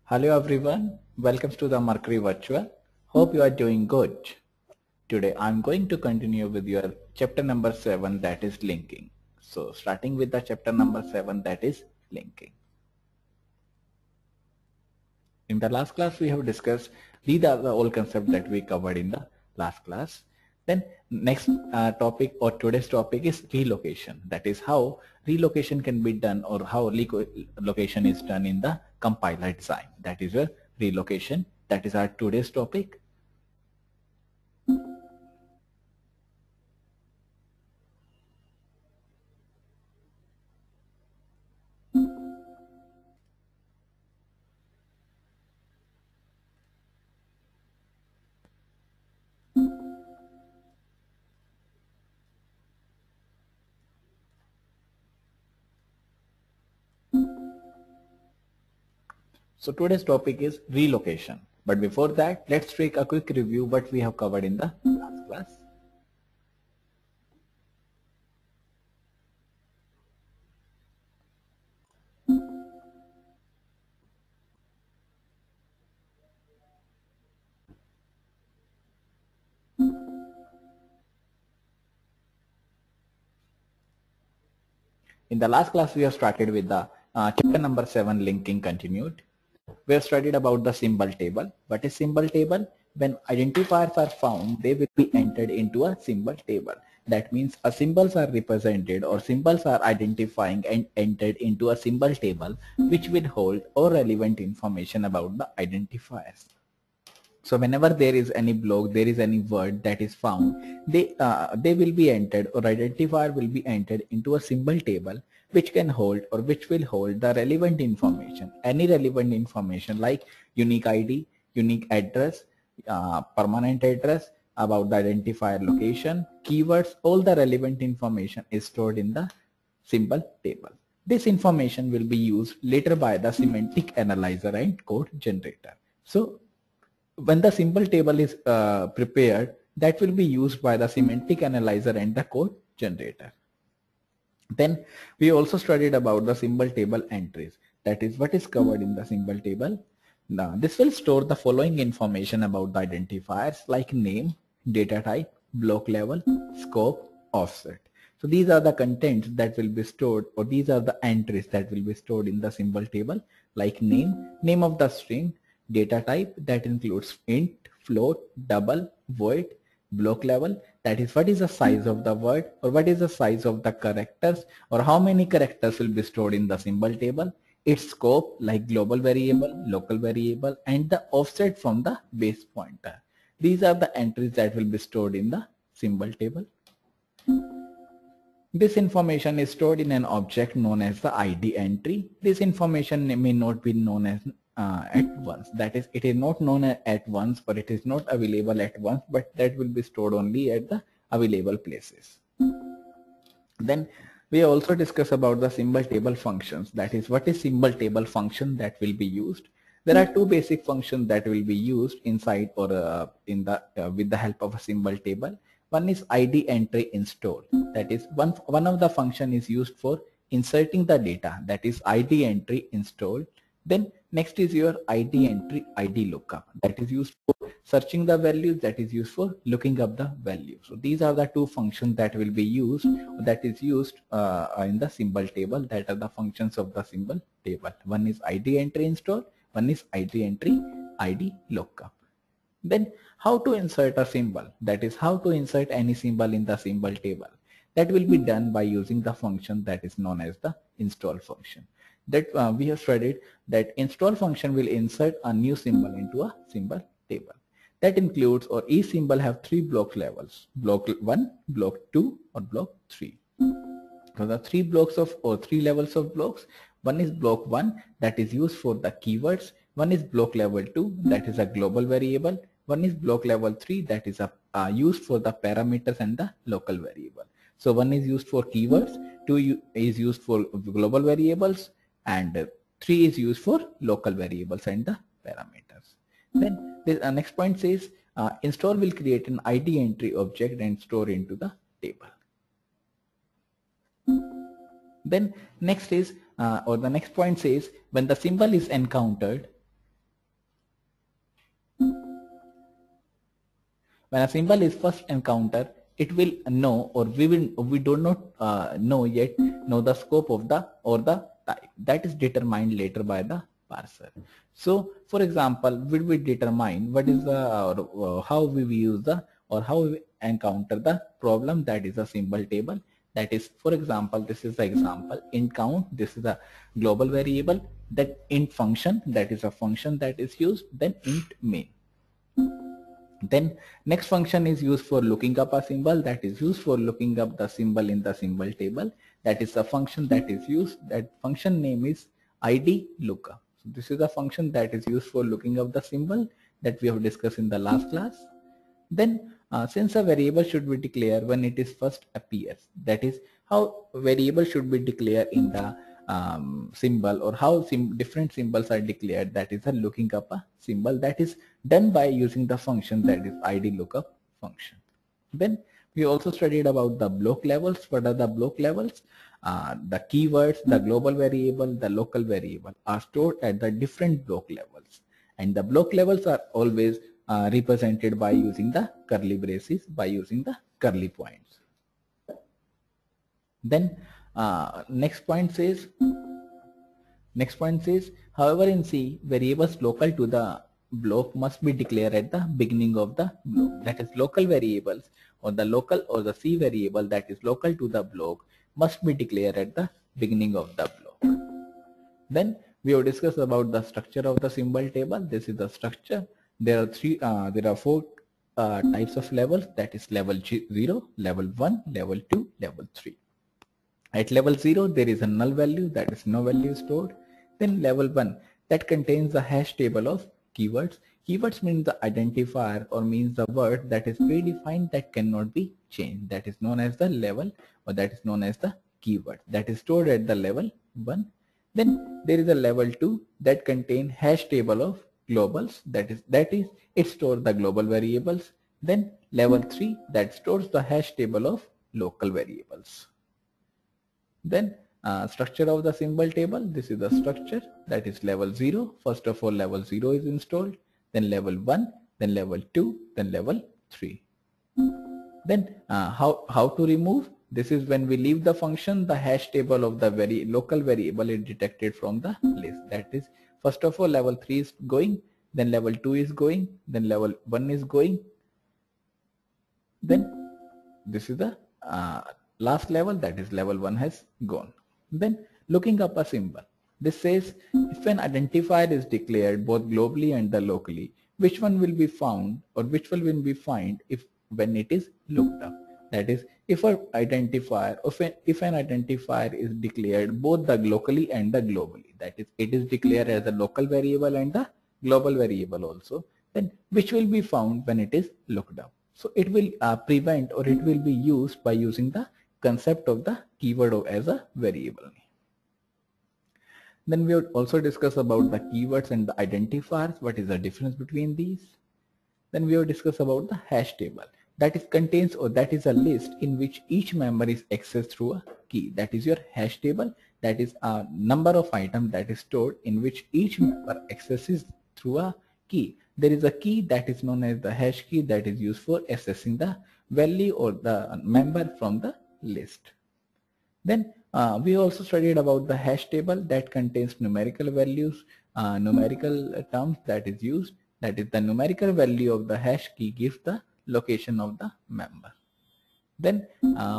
Hello everyone, welcome to the Mercury Virtual. Hope you are doing good. Today I'm going to continue with your chapter number 7, that is linking. So starting with the chapter number 7, that is linking. In the last class we have discussed these are the all concepts that we covered in the last class. Then next topic or today's topic is relocation. That is how relocation can be done or how relocation is done in the compiler design. That is your relocation. That is our today's topic. So today's topic is relocation. But before that, let's take a quick review what we have covered in the last class. In the last class, we have started with the chapter number 7, linking continued. We have studied about the symbol table. What is symbol table? When identifiers are found, they will be entered into a symbol table. That means a symbols are represented or symbols are identifying and entered into a symbol table which will hold all relevant information about the identifiers. So whenever there is any block, there is any word that is found, they will be entered or identifier will be entered into a symbol table which can hold or which will hold the relevant information. Any relevant information like unique ID, unique address, permanent address, about the identifier location, keywords, all the relevant information is stored in the symbol table. This information will be used later by the semantic analyzer and code generator. So when the symbol table is prepared, that will be used by the semantic analyzer and the code generator. Then we also studied about the symbol table entries. That is what is covered in the symbol table. Now this will store the following information about the identifiers like name, data type, block level, scope, offset. So these are the contents that will be stored, or these are the entries that will be stored in the symbol table, like name of the string, data type that includes int, float, double, void, block level, that is what is the size of the word or what is the size of the characters or how many characters will be stored in the symbol table, its scope like global variable, local variable, and the offset from the base pointer. These are the entries that will be stored in the symbol table. This information is stored in an object known as the ID entry. This information may not be known as at once. That is, it is not known at once or it is not available at once, but that will be stored only at the available places. Then we also discuss about the symbol table functions. That is, what is symbol table function that will be used. There are two basic functions that will be used inside or with the help of a symbol table. One is ID entry install. That is, one of the function is used for inserting the data. That is ID entry install. Then next is your ID entry ID lookup. That is used for searching the values. That is used for looking up the value. So these are the two functions that will be used, that is used in the symbol table. That are the functions of the symbol table. One is ID entry install. One is ID entry ID lookup. Then how to insert a symbol, that is how to insert any symbol in the symbol table. That will be done by using the function that is known as the install function. That we have studied that install function will insert a new symbol into a symbol table. That includes, or each symbol have three block levels, block 1, block 2, or block 3. So the three blocks of or three levels of blocks. One is block 1 that is used for the keywords. One is block level 2 that is a global variable. One is block level 3 that is used for the parameters and the local variable. So one is used for keywords, 2 is used for global variables, and 3 is used for local variables and the parameters. Then the next point says install will create an ID entry object and store into the table. Then next is or the next point says when the symbol is encountered, When a symbol is first encountered, it will know, or we do not know the scope of the or the type that is determined later by the parser. So for example, we determine what is the how we use the or how we encounter the problem that is a symbol table. That is, for example, this is the example int count. This is a global variable. That int function, that is a function that is used. Then int main. Then next function is used for looking up a symbol, that is used for looking up the symbol in the symbol table. That is a function that is used. That function name is id lookup. So this is a function that is used for looking up the symbol that we have discussed in the last class. Then since a variable should be declared when it is first appears, that is how variable should be declared in the symbol, or how different symbols are declared, that is a looking up a symbol, that is done by using the function that is id lookup function. Then we also studied about the block levels. What are the block levels? The keywords, the global variable, the local variable are stored at the different block levels, and the block levels are always represented by using the curly braces, by using the curly points. Then next point says, however in C, variables local to the block must be declared at the beginning of the block. That is, local variables or the local or the C variable that is local to the block must be declared at the beginning of the block. Then we have discussed about the structure of the symbol table. This is the structure. There are four types of levels, that is level 0, level 1, level 2, level 3. At level 0, there is a null value, that is no value stored. Then level 1, that contains the hash table of keywords. Keywords means the identifier, or means the word that is predefined that cannot be changed. That is known as the level, or that is known as the keyword, that is stored at the level 1. Then there is a level 2 that contain hash table of globals, that is it stores the global variables. Then level 3 that stores the hash table of local variables. Then structure of the symbol table. This is the structure, that is level 0. First of all, level 0 is installed, then level 1, then level 2, then level 3. Then how to remove? This is when we leave the function, the hash table of the local variable is detected from the list. That is, first of all, level 3 is going, then level 2 is going, then level 1 is going. Then this is the last level, that is level 1 has gone. Then looking up a symbol. This says if an identifier is declared both globally and the locally, which one will be found, or which one will be found when it is looked up. That is, if an identifier is declared both the locally and the globally, that is, it is declared as a local variable and the global variable also, then which will be found when it is looked up. So it will prevent, or it will be used by using the concept of the keyword as a variable. Then we would also discuss about the keywords and the identifiers. What is the difference between these? Then we will discuss about the hash table. That is contains, or that is a list in which each member is accessed through a key. That is your hash table. That is a number of items that is stored in which each member accesses through a key. There is a key that is known as the hash key that is used for accessing the value or the member from the list. Then we also studied about the hash table that contains numerical values, numerical terms that is used. That is, the numerical value of the hash key gives the location of the member. Then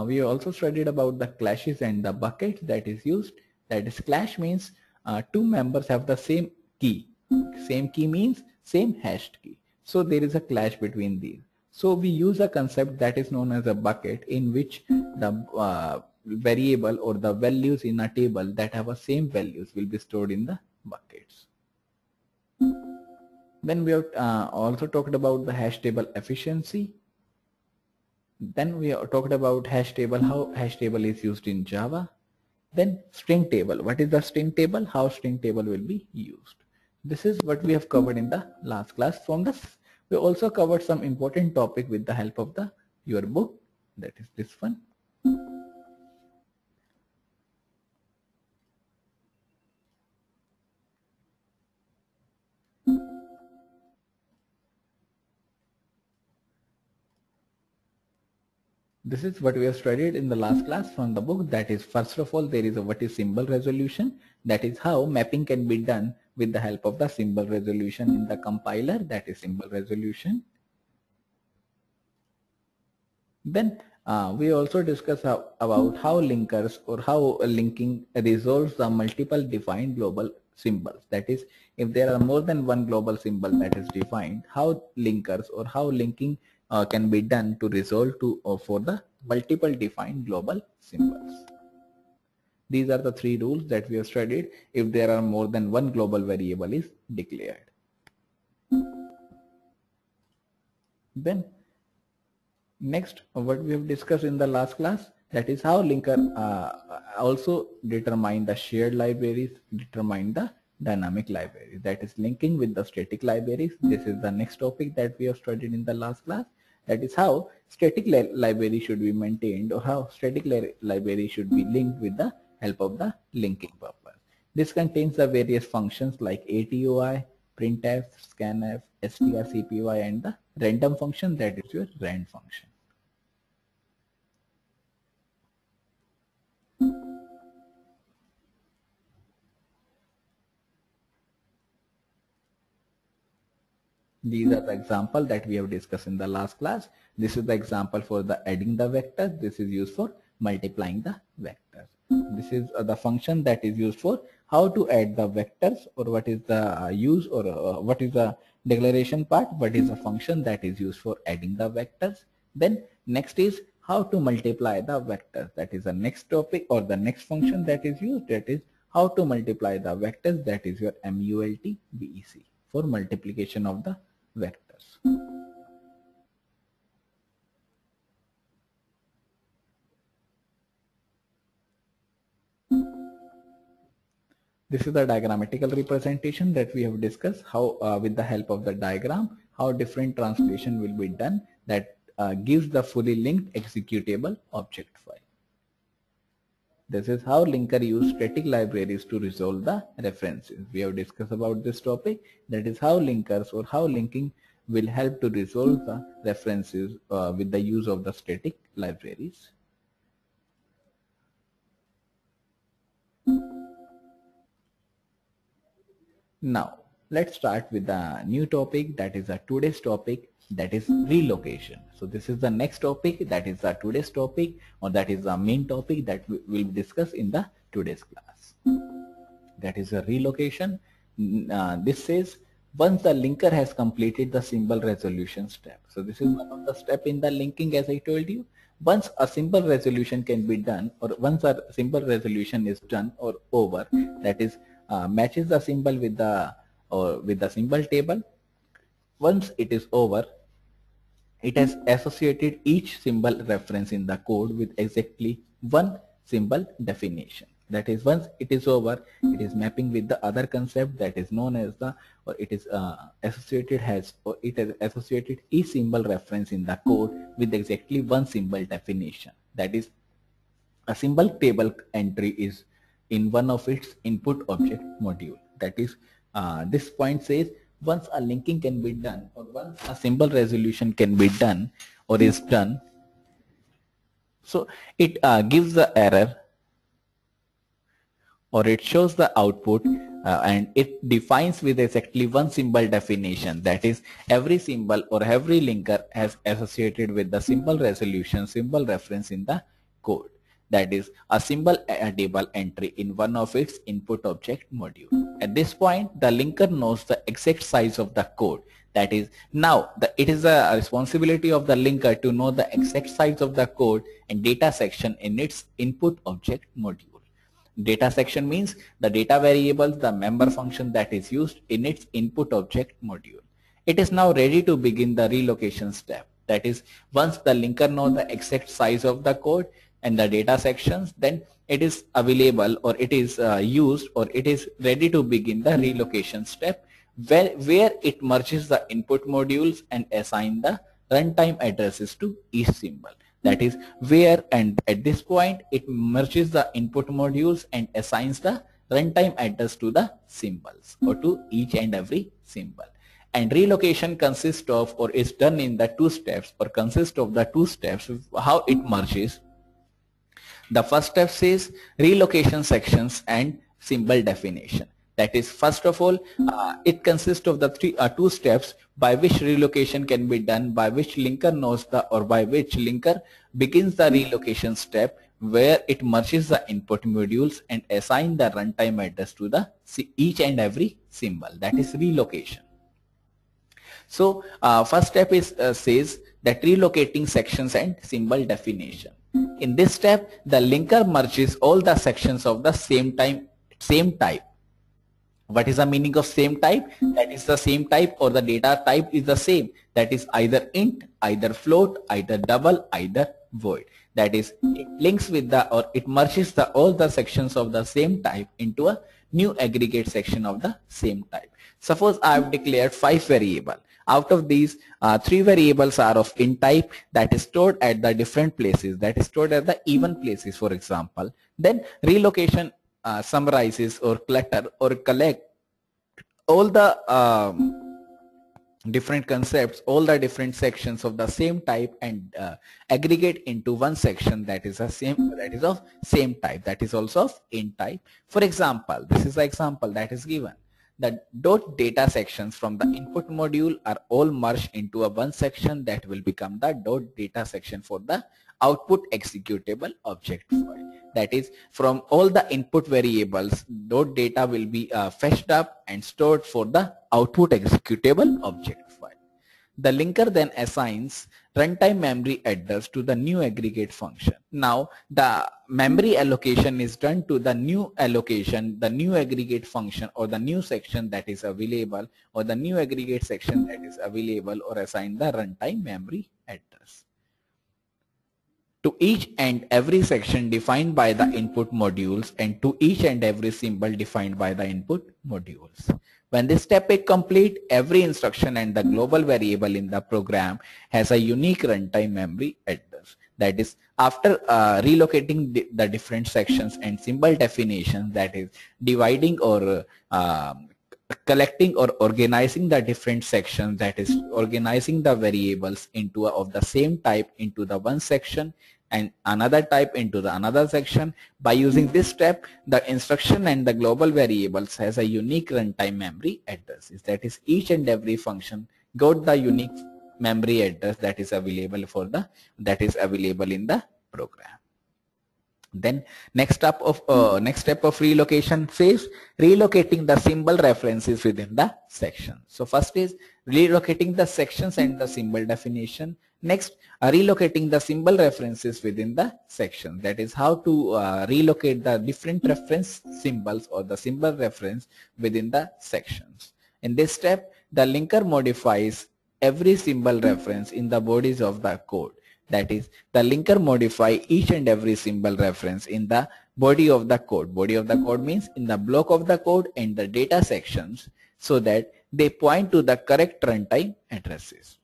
we also studied about the clashes and the buckets that is used. That is, clash means two members have the same key. Same key means same hashed key. So there is a clash between these. So we use a concept that is known as a bucket, in which the variable or the values in a table that have the same values will be stored in the buckets. Then we have also talked about the hash table efficiency. Then we have talked about hash table, how hash table is used in Java. Then string table. What is the string table? How string table will be used? This is what we have covered in the last class. From this, we also covered some important topic with the help of your book. That is this one. This is what we have studied in the last class from the book. That is, first of all, there is a what is symbol resolution. That is how mapping can be done with the help of the symbol resolution in the compiler. That is symbol resolution. Then we also discuss about how linkers or how linking resolves the multiple defined global symbols. That is, if there are more than one global symbol that is defined, how linkers or how linking can be done to resolve to for the multiple defined global symbols. These are the three rules that we have studied if there are more than one global variable is declared. Then next, what we have discussed in the last class, that is how linker also determine the shared libraries, determine the dynamic libraries. That is linking with the static libraries. This is the next topic that we have studied in the last class. That is how static library should be maintained, or how static library should be linked with the help of the linking purpose. This contains the various functions like ATOI, printf, scanf, strcpy, and the random function, that is your rand function. These are the example that we have discussed in the last class. This is the example for the adding the vectors. This is used for multiplying the vectors. This is the function that is used for how to add the vectors, or what is the use, or what is the declaration part, what is the function that is used for adding the vectors. Then next is how to multiply the vectors. That is the next topic, or the next function that is used, that is how to multiply the vectors, that is your multVec for multiplication of the vectors. This is the diagrammatical representation that we have discussed, how with the help of the diagram, how different translation will be done that gives the fully linked executable object file. This is how linker use static libraries to resolve the references. We have discussed about this topic. That is how linkers or how linking will help to resolve the references with the use of the static libraries. Now let's start with the new topic, that is today's topic, that is relocation. So this is the next topic, that is today's topic, or that is the main topic that we will discuss in the today's class. That is a relocation. This says once the linker has completed the symbol resolution step. So this is one of the step in the linking, as I told you. Once a symbol resolution can be done, or once a symbol resolution is done or over, that is matches the symbol with the symbol table. Once it is over, it has associated each symbol reference in the code with exactly one symbol definition. That is, once it is over, it is mapping with the other concept that is known as the, or it is associated has, or it has associated each symbol reference in the code with exactly one symbol definition. That is, a symbol table entry is in one of its input object module. That is, this point says once a linking can be done, or once a symbol resolution can be done or is done, so it gives the error, or it shows the output, and it defines with exactly one symbol definition. That is, every symbol or every linker has associated with the symbol resolution, symbol reference in the code. That is a symbol table entry in one of its input object module. At this point, the linker knows the exact size of the code. That is, now it is the responsibility of the linker to know the exact size of the code and data section in its input object module. Data section means the data variables, the member function that is used in its input object module. It is now ready to begin the relocation step. That is, once the linker knows the exact size of the code and the data sections, then it is available, or it is used, or it is ready to begin the relocation step, where it merges the input modules and assign the runtime addresses to each symbol. That is where, and at this point, it merges the input modules and assigns the runtime address to the symbols, or to each and every symbol. And relocation consists of, or is done in the two steps, or consists of the two steps. How it merges? The first step says relocation sections and symbol definition. That is, first of all, it consists of the two steps by which relocation can be done, by which linker knows the, or by which linker begins the relocation step, where it merges the input modules and assign the runtime address to the each and every symbol. That is relocation. So first step is says that relocating sections and symbol definition. In this step, the linker merges all the sections of the same type. What is the meaning of same type? That is the same type, or the data type is the same. That is either int, either float, either double, either void. That is, it links with the, or it merges the all the sections of the same type into a new aggregate section of the same type. Suppose I have declared 5 variables. Out of these, 3 variables are of int type, that is stored at the different places, that is stored at the even places, for example. Then relocation summarizes or clutter or collect all the different concepts, all the different sections of the same type, and aggregate into one section that is the same, that is of same type, that is also of int type. For example, this is the example that is given. The dot data sections from the input module are all merged into a one section that will become the dot data section for the output executable object file. That is, from all the input variables, dot data will be fetched up and stored for the output executable object file. The linker then assigns runtime memory address to the new aggregate function. Now the memory allocation is done to the new allocation, the new aggregate function, or the new section that is available, or the new aggregate section that is available, or assign the runtime memory address to each and every section defined by the input modules, and to each and every symbol defined by the input modules. When this step is complete, every instruction and the global variable in the program has a unique runtime memory address. That is, after relocating the different sections and symbol definitions, that is dividing or collecting or organizing the different sections, that is organizing the variables into of the same type into the one section and another type into the another section. By using this step, the instruction and the global variables has a unique runtime memory address. That is, each and every function got the unique memory address that is available for the, that is available in the program. Then next step of relocation says relocating the symbol references within the section. So first is relocating the sections and the symbol definition. Next, relocating the symbol references within the section. That is how to relocate the different reference symbols or the symbol reference within the sections. In this step, the linker modifies every symbol reference in the bodies of the code. That is, the linker modify each and every symbol reference in the body of the code. Body of the code means in the block of the code and the data sections, so that they point to the correct runtime addresses.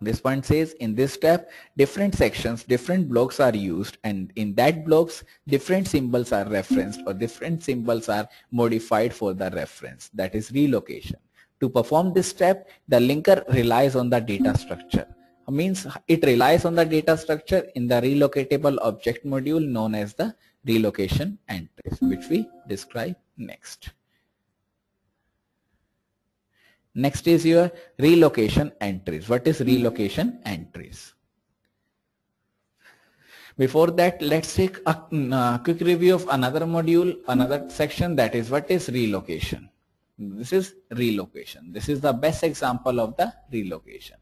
This point says in this step, different sections, different blocks are used, and in that blocks, different symbols are referenced, or different symbols are modified for the reference. That is relocation. To perform this step, the linker relies on the data structure. Means it relies on the data structure in the relocatable object module known as the relocation entries, which we describe next. Next is your relocation entries. What is relocation entries? Before that, let's take a quick review of another module, another section, that is what is relocation. This is relocation. This is the best example of the relocation.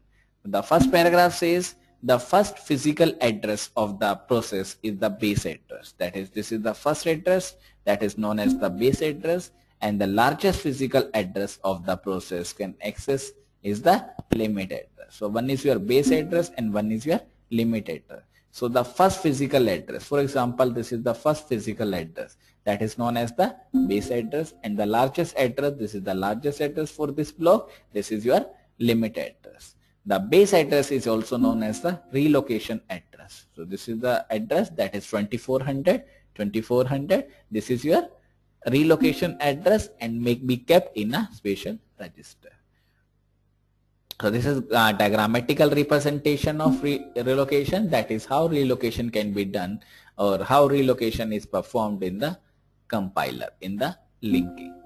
The first paragraph says the first physical address of the process is the base address. That is, this is the first address that is known as the base address, and the largest physical address of the process can access is the limit address. So one is your base address and one is your limit address. So the first physical address, for example, this is the first physical address that is known as the base address, and the largest address, this is the largest address for this block, this is your limit address. The base address is also known as the relocation address. So this is the address that is 2400, 2400. This is your relocation address and may be kept in a special register. So this is a diagrammatical representation of relocation. That is how relocation can be done, or how relocation is performed in the compiler, in the linking.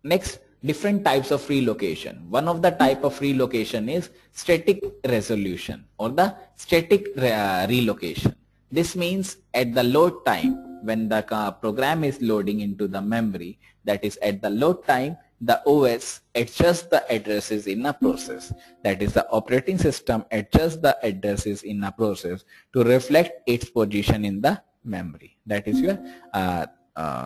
Next, different types of relocation. One of the type of relocation is static resolution or the static relocation. This means at the load time, when the program is loading into the memory, that is at the load time, the OS adjusts the addresses in a process. That is, the operating system adjusts the addresses in a process to reflect its position in the memory. That is your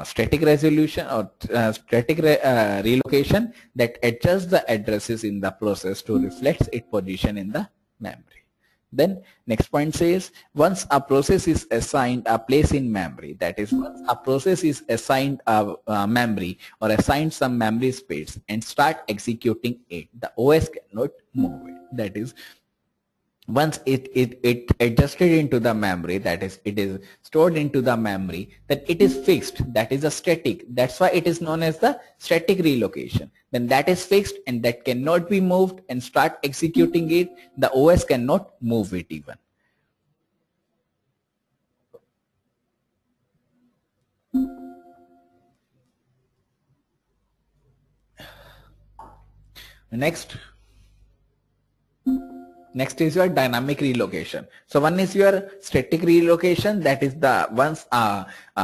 static resolution or static relocation that adjusts the addresses in the process to reflect its position in the memory. Then next point says, once a process is assigned a place in memory, that is, once a process is assigned a memory or assigned some memory space and start executing it, the OS cannot move it. That is, once it adjusted into the memory, that is, it is stored into the memory, then it is fixed. That is a static. That's why it is known as the static relocation. Then that is fixed and that cannot be moved, and start executing it, the OS cannot move it even. Next is your dynamic relocation. So one is your static relocation, that is the once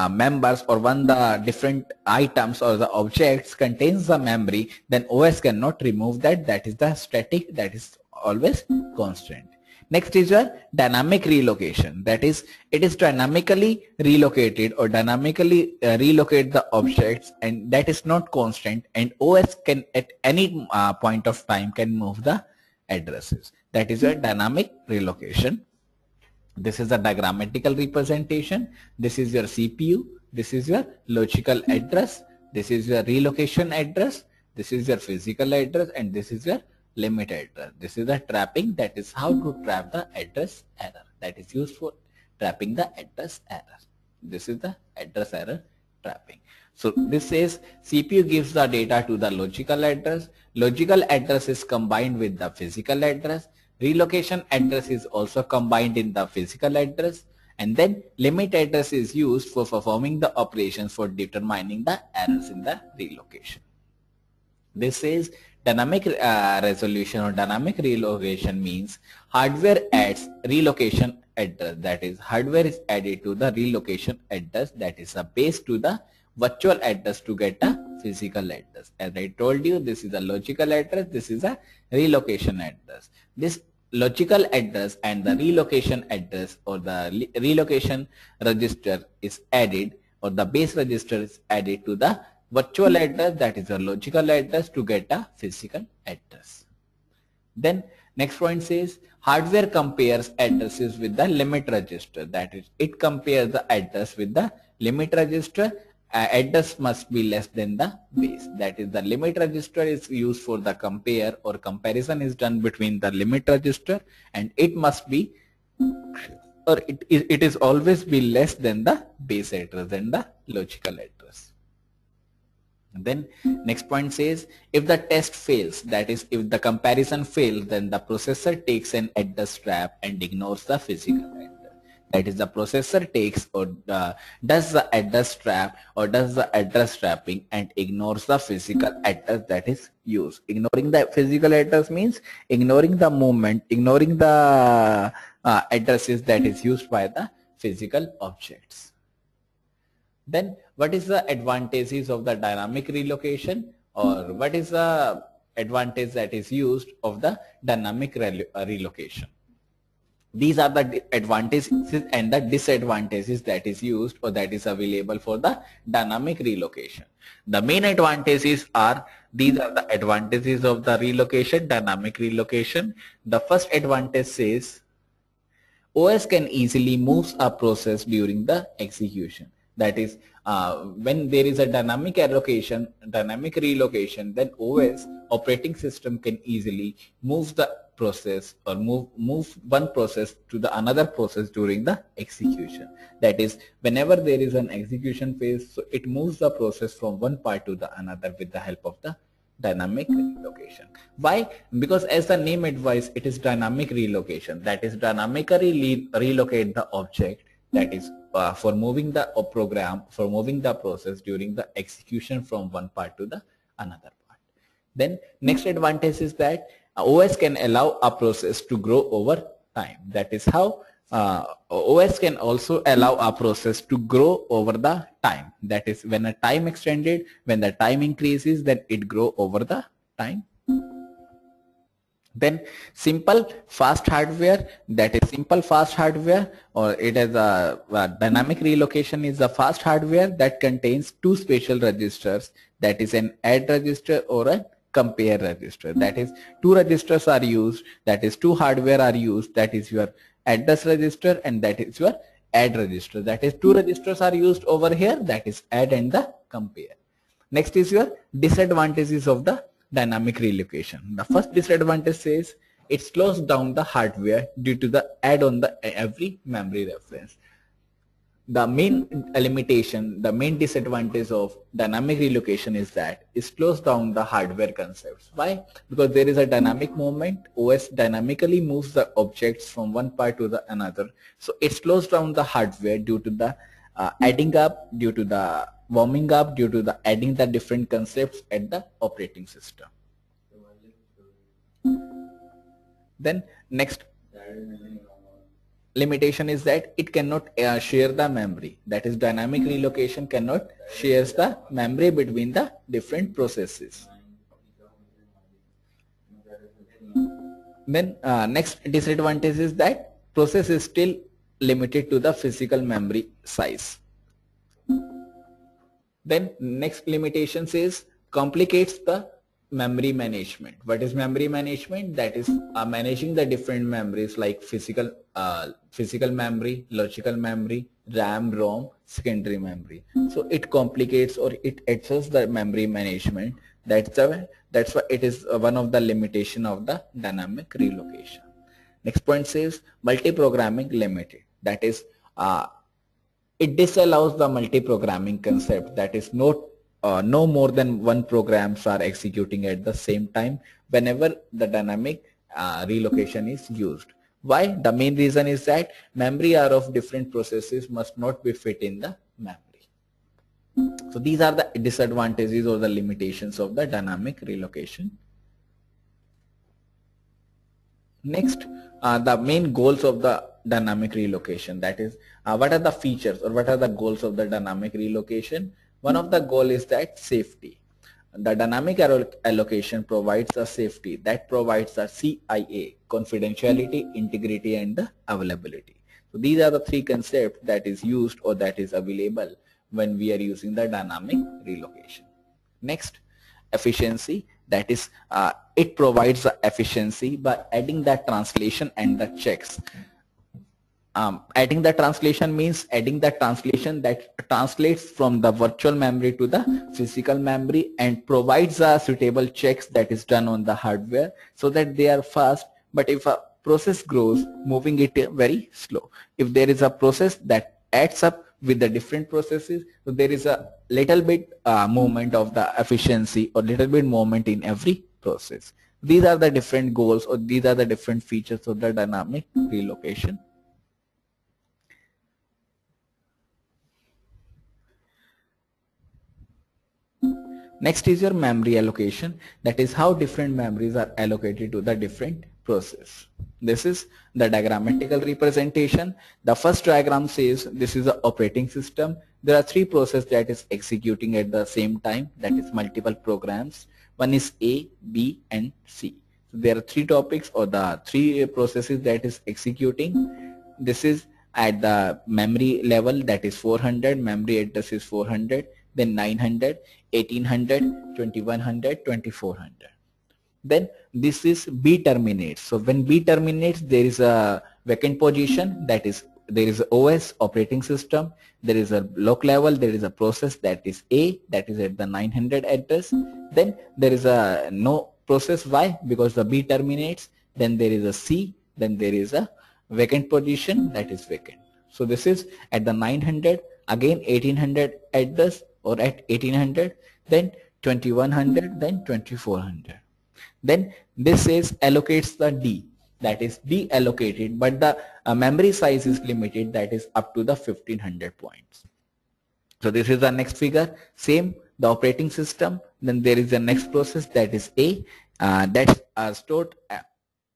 members or the different items or the objects contains the memory, then OS cannot remove that. That is the static, that is always constant. Next is your dynamic relocation. That is, it is dynamically relocated or dynamically relocate the objects, and that is not constant, and OS can at any point of time can move the addresses. That is a dynamic relocation. This is a diagrammatical representation. This is your CPU. This is your logical address. This is your relocation address. This is your physical address, and this is your limit address. This is the trapping. That is how to trap the address error. That is used for trapping the address error. This is the address error trapping. So this says CPU gives the data to the logical address. Logical address is combined with the physical address. Relocation address is also combined in the physical address. And then limit address is used for performing the operations for determining the errors in the relocation. This says dynamic resolution or dynamic relocation means hardware adds relocation address. That is, hardware is added to the relocation address, that is a base to the virtual address to get a physical address. As I told you, this is a logical address, this is a relocation address. This logical address and the relocation address or the relocation register is added, or the base register is added to the virtual address, that is a logical address, to get a physical address. Then next point says hardware compares addresses with the limit register. That is, it compares the address with the limit register. Address must be less than the base. That is, the limit register is used for the compare or comparison is done between the limit register, and it must be, or it is always be less than the base address, than the logical address. And then next point says if the test fails, that is, if the comparison fails, then the processor takes an address trap and ignores the physical address. That is, the processor takes or does the address trap or does the address trapping and ignores the physical address that is used. Ignoring the physical address means ignoring the movement, ignoring the addresses that is used by the physical objects. Then what is the advantages of the dynamic relocation, or what is the advantage that is used of the dynamic relocation? These are the advantages and the disadvantages that is used or that is available for the dynamic relocation. The main advantages are, these are the advantages of the relocation, dynamic relocation. The first advantage says OS can easily move a process during the execution. That is, when there is a dynamic relocation, then OS, operating system, can easily move the process or move one process to the another process during the execution. That is, whenever there is an execution phase, so it moves the process from one part to the another with the help of the dynamic relocation. Why? Because as the name advises, it is dynamic relocation. That is, dynamically relocate the object, that is for moving the program, for moving the process during the execution from one part to the another part. Then next advantage is that OS can allow a process to grow over time. That is how OS can also allow a process to grow over the time. That is, when a time extended, when the time increases, then it grow over the time. Then simple fast hardware, that is simple fast hardware, or it is a dynamic relocation is a fast hardware that contains two special registers, that is an add register or a compare register. That is, two registers are used, that is two hardware are used, that is your address register and that is your add register. That is, two registers are used over here, that is add and the compare. Next is your disadvantages of the dynamic relocation. The first disadvantage says it slows down the hardware due to the add on the every memory reference. The main limitation, the main disadvantage of dynamic relocation is that it slows down the hardware concepts. Why? Because there is a dynamic movement. OS dynamically moves the objects from one part to the another. So it slows down the hardware due to the adding up, due to the warming up, due to the adding the different concepts at the operating system. Then next limitation is that it cannot share the memory. That is, dynamic relocation cannot share the memory between the different processes. Then next disadvantage is that process is still limited to the physical memory size. Then next limitation says complicates the memory management. What is memory management? That is managing the different memories like physical memory, logical memory, RAM, ROM, secondary memory. So it complicates or it adjusts the memory management. That's why it is one of the limitation of the dynamic relocation. Next point says multi-programming limited. That is it disallows the multi-programming concept. That is no more than one programs are executing at the same time whenever the dynamic relocation is used. Why? The main reason is that memory are of different processes must not be fit in the memory. So these are the disadvantages or the limitations of the dynamic relocation. Next, the main goals of the dynamic relocation. That is, what are the features or what are the goals of the dynamic relocation? One of the goal is that safety. The dynamic allocation provides a safety that provides a CIA, confidentiality, integrity and the availability. So these are the three concepts that is used or that is available when we are using the dynamic relocation. Next, efficiency. That is, it provides the efficiency by adding the translation and the checks. Adding the translation means adding the translation that translates from the virtual memory to the physical memory and provides a suitable checks that is done on the hardware so that they are fast. But if a process grows, moving it very slow. If there is a process that adds up with the different processes, so there is a little bit movement of the efficiency or little bit movement in every process. These are the different goals or these are the different features of the dynamic relocation. Next is your memory allocation. That is how different memories are allocated to the different process. This is the diagrammatical representation. The first diagram says this is the operating system. There are three processes that is executing at the same time, that is multiple programs. One is A, B and C. So there are three topics or the three processes that is executing. This is at the memory level, that is 400, memory address is 400, then 900, 1800, 2100, 2400. Then this is B terminates. So when B terminates, there is a vacant position, that is there is a OS operating system, there is a block level, there is a process that is A that is at the 900 address. Then there is a no process. Why? Because the B terminates. then there is a C, then there is a vacant position, that is vacant. So this is at the 900, again 1800 at this or at 1800, then 2100, then 2400. Then this says allocates the D, that is deallocated, but the memory size is limited, that is up to the 1500 points. So this is the next figure, same the operating system. Then there is the next process, that is A, that's stored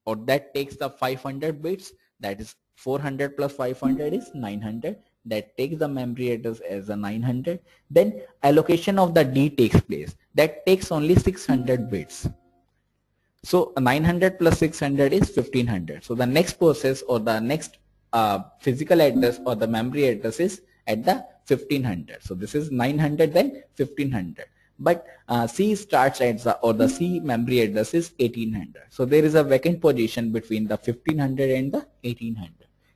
or that takes the 500 bits, that is 400 plus 500 is 900, that takes the memory address as a 900. Then allocation of the D takes place, that takes only 600 bits. So 900 plus 600 is 1500. So the next process or the next physical address or the memory address is at the 1500. So this is 900, then 1500. But C starts at the, or the C memory address is 1800. So there is a vacant position between the 1500 and the 1800.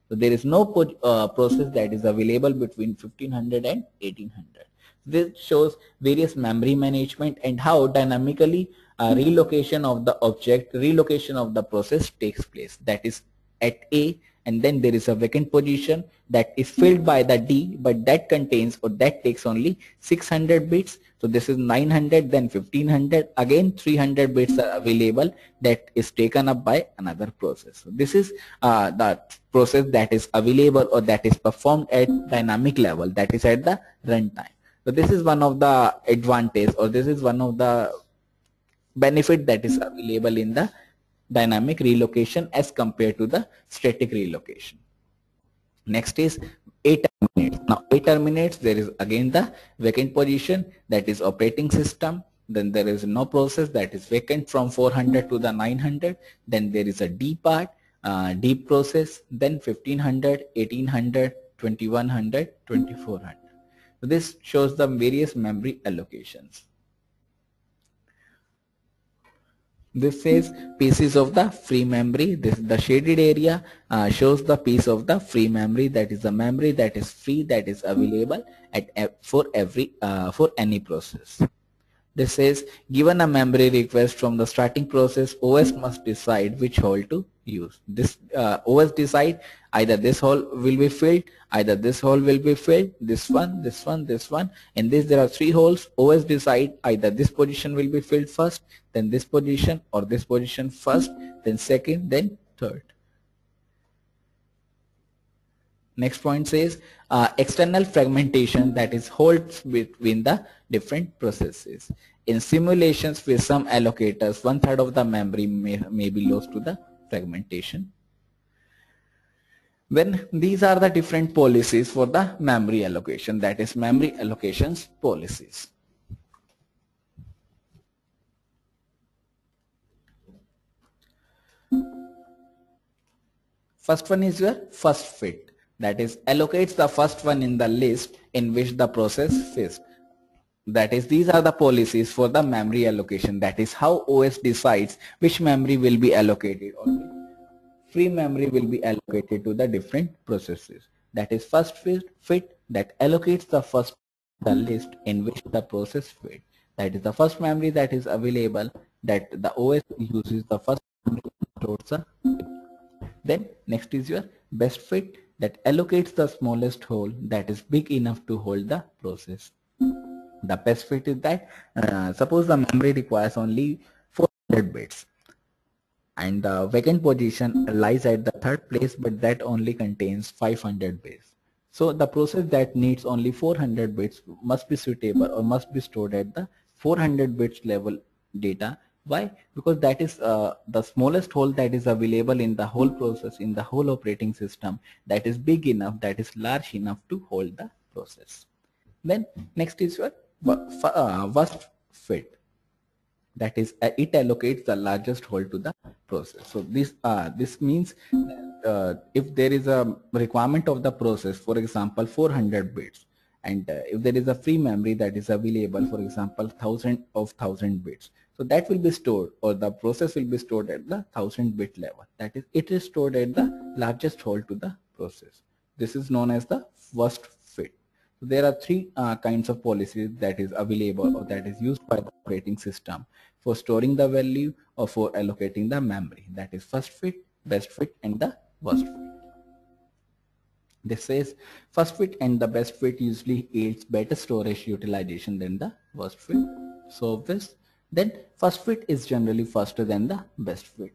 So there is no process that is available between 1500 and 1800. This shows various memory management and how dynamically relocation of the object, relocation of the process takes place. That is at A, and then there is a vacant position that is filled by the D, but that contains or that takes only 600 bits. So this is 900, then 1500, again 300 bits are available, that is taken up by another process. So this is the process that is available or that is performed at dynamic level, that is at the runtime. So this is one of the advantage, or this is one of the benefit that is available in the dynamic relocation as compared to the static relocation. Next is A terminates. Now A terminates, there is again the vacant position, that is operating system. Then there is no process, that is vacant from 400 to the 900. Then there is a D part, D process, then 1500, 1800, 2100, 2400. So this shows the various memory allocations. This says pieces of the free memory. This the shaded area shows the piece of the free memory, that is the memory that is free, that is available at for any process. This says given a memory request from the starting process, OS must decide which hole to use. This OS decide either this hole will be filled, either this hole will be filled, this one, this one, this one. In this there are 3 holes. OS decide either this position will be filled first, then this position, or this position first, then second, then third. Next point says external fragmentation, that is holds between the different processes. In simulations with some allocators, 1/3 of the memory may be lost to the fragmentation. Then these are the different policies for the memory allocation, that is memory allocations policies. First one is your first fit, that is allocates the first one in the list in which the process fits. That is, these are the policies for the memory allocation, that is how OS decides which memory will be allocated or free memory will be allocated to the different processes. That is first fit that allocates the first the list in which the process fits. That is the first memory that is available, that the OS uses the first memory and stores the. Then next is your best fit that allocates the smallest hole that is big enough to hold the process. The best fit is that suppose the memory requires only 400 bits and the vacant position lies at the 3rd place, but that only contains 500 bits. So the process that needs only 400 bits must be suitable or must be stored at the 400 bits level data. Why? Because that is the smallest hole that is available in the whole process, in the whole operating system, that is big enough, that is large enough to hold the process. Then next is your worst fit, that is it allocates the largest hole to the process. So this means if there is a requirement of the process, for example 400 bits, and if there is a free memory that is available, for example 1000 bits, so that will be stored, or the process will be stored at the 1000 bit level, that is it is stored at the largest hole to the process. This is known as the worst fit. So there are three kinds of policies that is available or that is used by the operating system for storing the value or for allocating the memory. That is first fit, best fit, and the worst fit. This says first fit and the best fit usually yields better storage utilization than the worst fit. So this then first fit is generally faster than the best fit.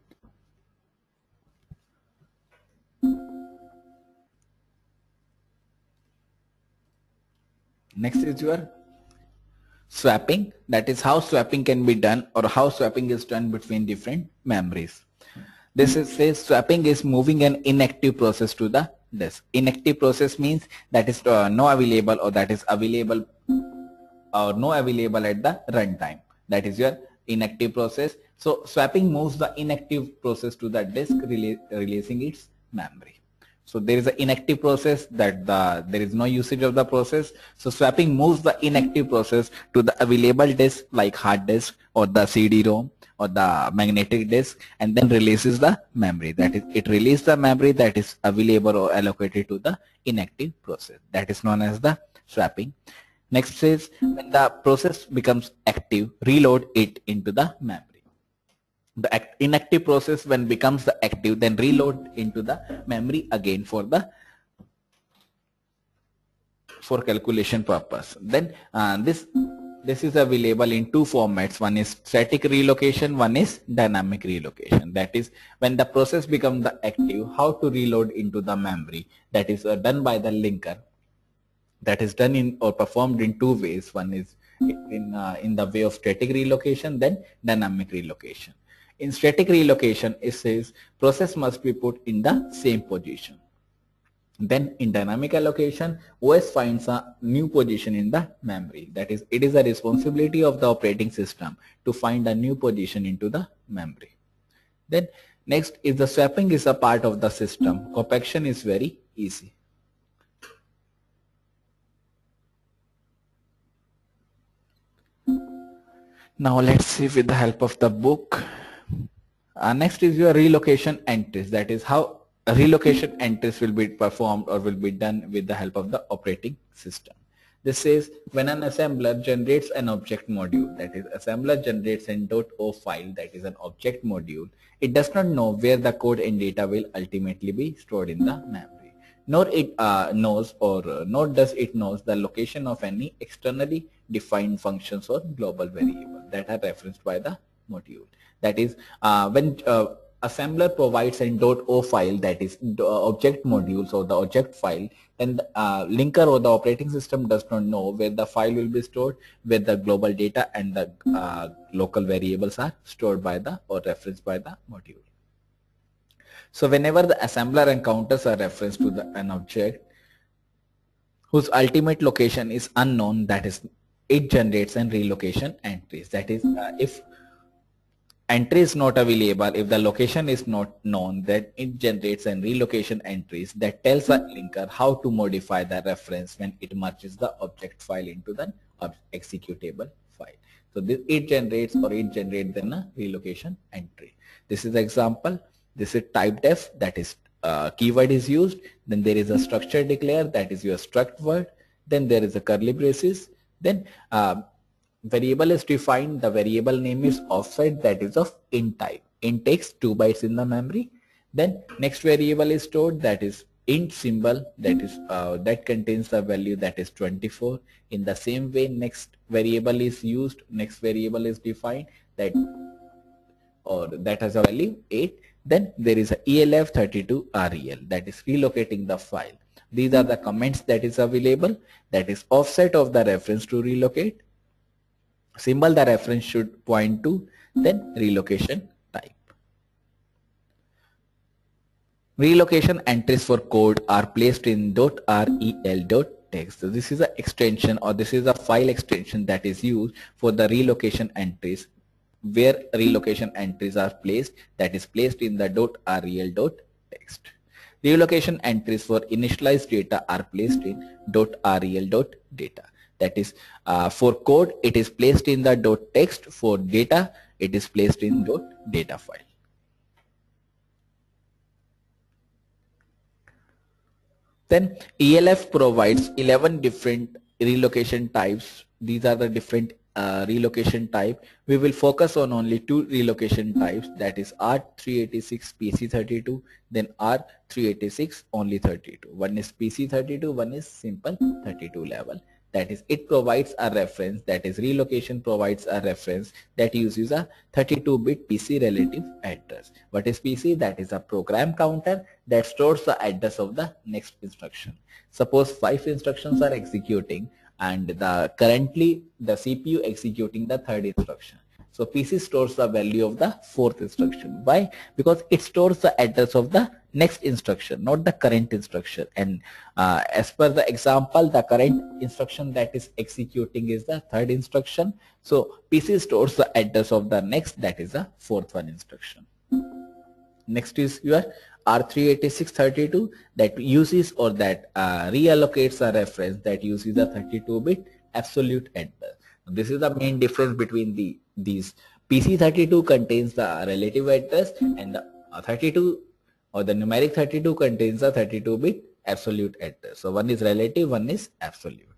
Next is your swapping. That is how swapping can be done or how swapping is done between different memories. This is says swapping is moving an inactive process to the disk. Inactive process means that is no available or that is available or no available at the runtime. That is your inactive process. So swapping moves the inactive process to the disk, releasing its memory. So there is an inactive process that there is no usage of the process. So swapping moves the inactive process to the available disk like hard disk or the CD-ROM or the magnetic disk, and then releases the memory. That is, it releases the memory that is available or allocated to the inactive process. That is known as the swapping. Next is when the process becomes active, reload it into the memory. The inactive process when becomes the active, then reload into the memory again for calculation purpose. Then this is available in two formats. One is static relocation, one is dynamic relocation. That is when the process becomes the active, how to reload into the memory. That is done by the linker. That is done in or performed in two ways. One is in the way of static relocation, then dynamic relocation. In static relocation, it says process must be put in the same position. Then in dynamic allocation, OS finds a new position in the memory. That is, it is a responsibility of the operating system to find a new position into the memory. Then next is the swapping is a part of the system. Compaction is very easy. Now let's see with the help of the book. Next is your relocation entries. That is how relocation entries will be performed or will be done with the help of the operating system. This says when an assembler generates an object module, that is assembler generates an .o file, that is an object module, it does not know where the code and data will ultimately be stored in the memory. Nor it knows or nor does it knows the location of any externally defined functions or global variables that are referenced by the module. That is when assembler provides an .o file, that is object modules or the object file, then the linker or the operating system does not know where the file will be stored, where the global data and the local variables are stored by the or referenced by the module. So whenever the assembler encounters a reference to an object whose ultimate location is unknown, that is it generates an relocation entries. That is if entry is not available, if the location is not known, then it generates an relocation entries that tells a linker how to modify the reference when it merges the object file into the executable file. So this it generates then a relocation entry. This is the example. This is type def, that is keyword is used. Then there is a structure declare, that is your struct word. Then there is a curly braces. Then variable is defined. The variable name is offset, that is of int type. Int takes 2 bytes in the memory. Then next variable is stored, that is int symbol, that is that contains the value that is 24. In the same way, next variable is used. Next variable is defined that has a value 8. Then there is a elf32 rel, that is relocating the file. These are the comments that is available. That is offset of the reference to relocate, symbol the reference should point to, then relocation type. Relocation entries for code are placed in .rel.text. So this is an extension or this is a file extension that is used for the relocation entries, where relocation entries are placed, that is placed in the .rel.text. Relocation entries for initialized data are placed in .rel.data. That is for code it is placed in the .text, for data it is placed in .data file. Then ELF provides 11 different relocation types. These are the different relocation type. We will focus on only two relocation types, that is R386 PC32, then R386 only 32. One is PC32, one is simple 32 level. That is, it provides a reference, that is relocation provides a reference that uses a 32-bit PC relative address. What is PC? That is a program counter that stores the address of the next instruction. Suppose 5 instructions are executing and currently the CPU executing the third instruction. So PC stores the value of the fourth instruction. Why? Because it stores the address of the next instruction, not the current instruction. And as per the example, the current instruction that is executing is the third instruction. So PC stores the address of the next, that is the fourth one instruction. Next is your R38632 that uses or that reallocates a reference that uses a 32-bit absolute address. This is the main difference between these. PC32 contains the relative address and the 32 or the numeric 32 contains a 32-bit absolute address. So one is relative, one is absolute.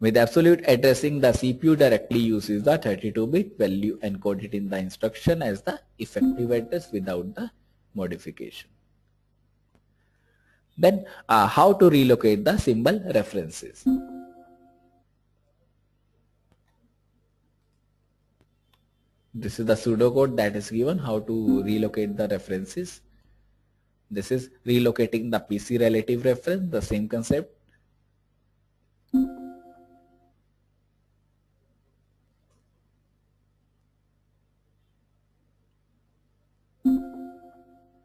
With absolute addressing, the CPU directly uses the 32-bit value encoded in the instruction as the effective address without the modification. Then how to relocate the symbol references. This is the pseudocode that is given how to relocate the references. This is relocating the PC relative reference, the same concept.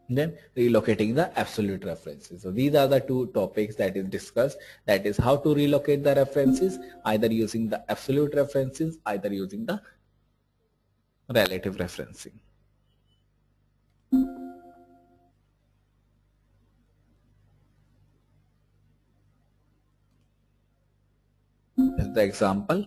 Then relocating the absolute references. So these are the two topics that is discussed, that is how to relocate the references, either using the absolute references, either using the relative referencing. This is the example.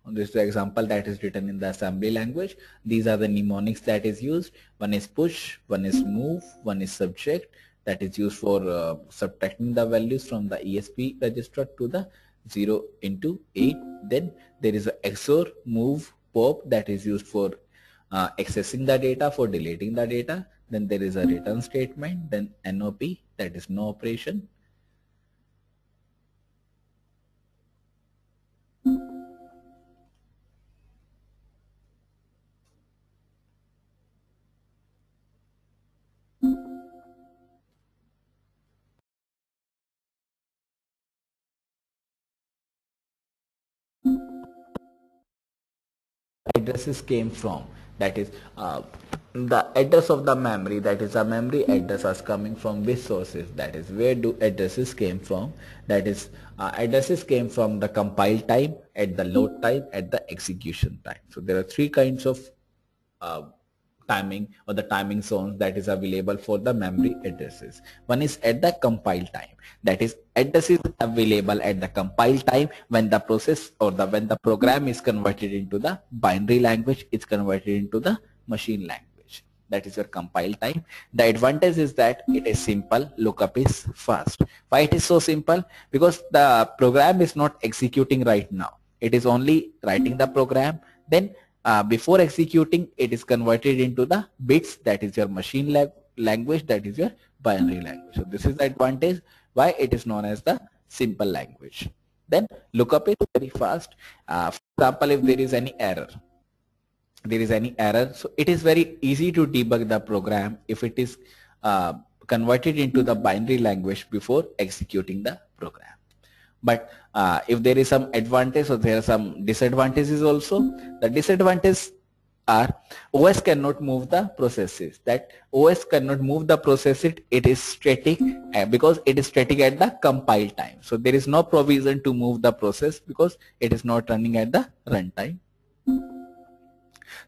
This is the example that is written in the assembly language. These are the mnemonics that is used. One is push, one is move, one is subject, that is used for subtracting the values from the ESP register to the 0 into 8. Then there is a XOR, move, pop that is used for accessing the data, for deleting the data. Then there is a return statement, then NOP, that is no operation. Addresses came from, that is the address of the memory, that is a memory address is coming from which sources, that is where do addresses came from, that is addresses came from the compile time, at the load time, at the execution time. So there are three kinds of timing or the timing zones that is available for the memory addresses. One is at the compile time, that is address is available at the compile time when the process or when the program is converted into the binary language, it's converted into the machine language. That is your compile time. The advantage is that it is simple, lookup is fast. Why it is so simple? Because the program is not executing right now. It is only writing the program, then before executing it is converted into the bits, that is your machine language, that is your binary language. So this is the advantage why it is known as the simple language. Then lookup is very fast. For example, if there is any error, so it is very easy to debug the program if it is converted into the binary language before executing the program. But if there is some advantage or there are some disadvantages also. The disadvantages are OS cannot move the processes. That OS cannot move the processes, it is static because it is static at the compile time. So there is no provision to move the process because it is not running at the runtime.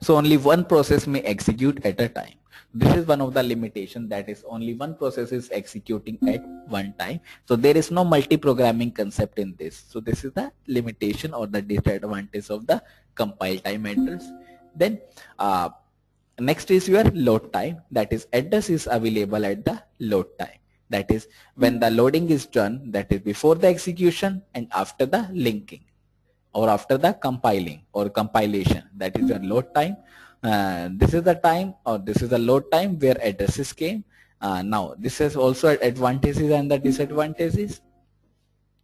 So only one process may execute at a time. This is one of the limitations, that is only one process is executing at one time. So there is no multi-programming concept in this. So this is the limitation or the disadvantage of the compile time address. Then next is your load time, that is address is available at the load time. That is when the loading is done, that is before the execution and after the linking, or after the compiling or compilation. That is your load time. This is the time, or this is the load time where addresses came. Now this is also advantages and the disadvantages.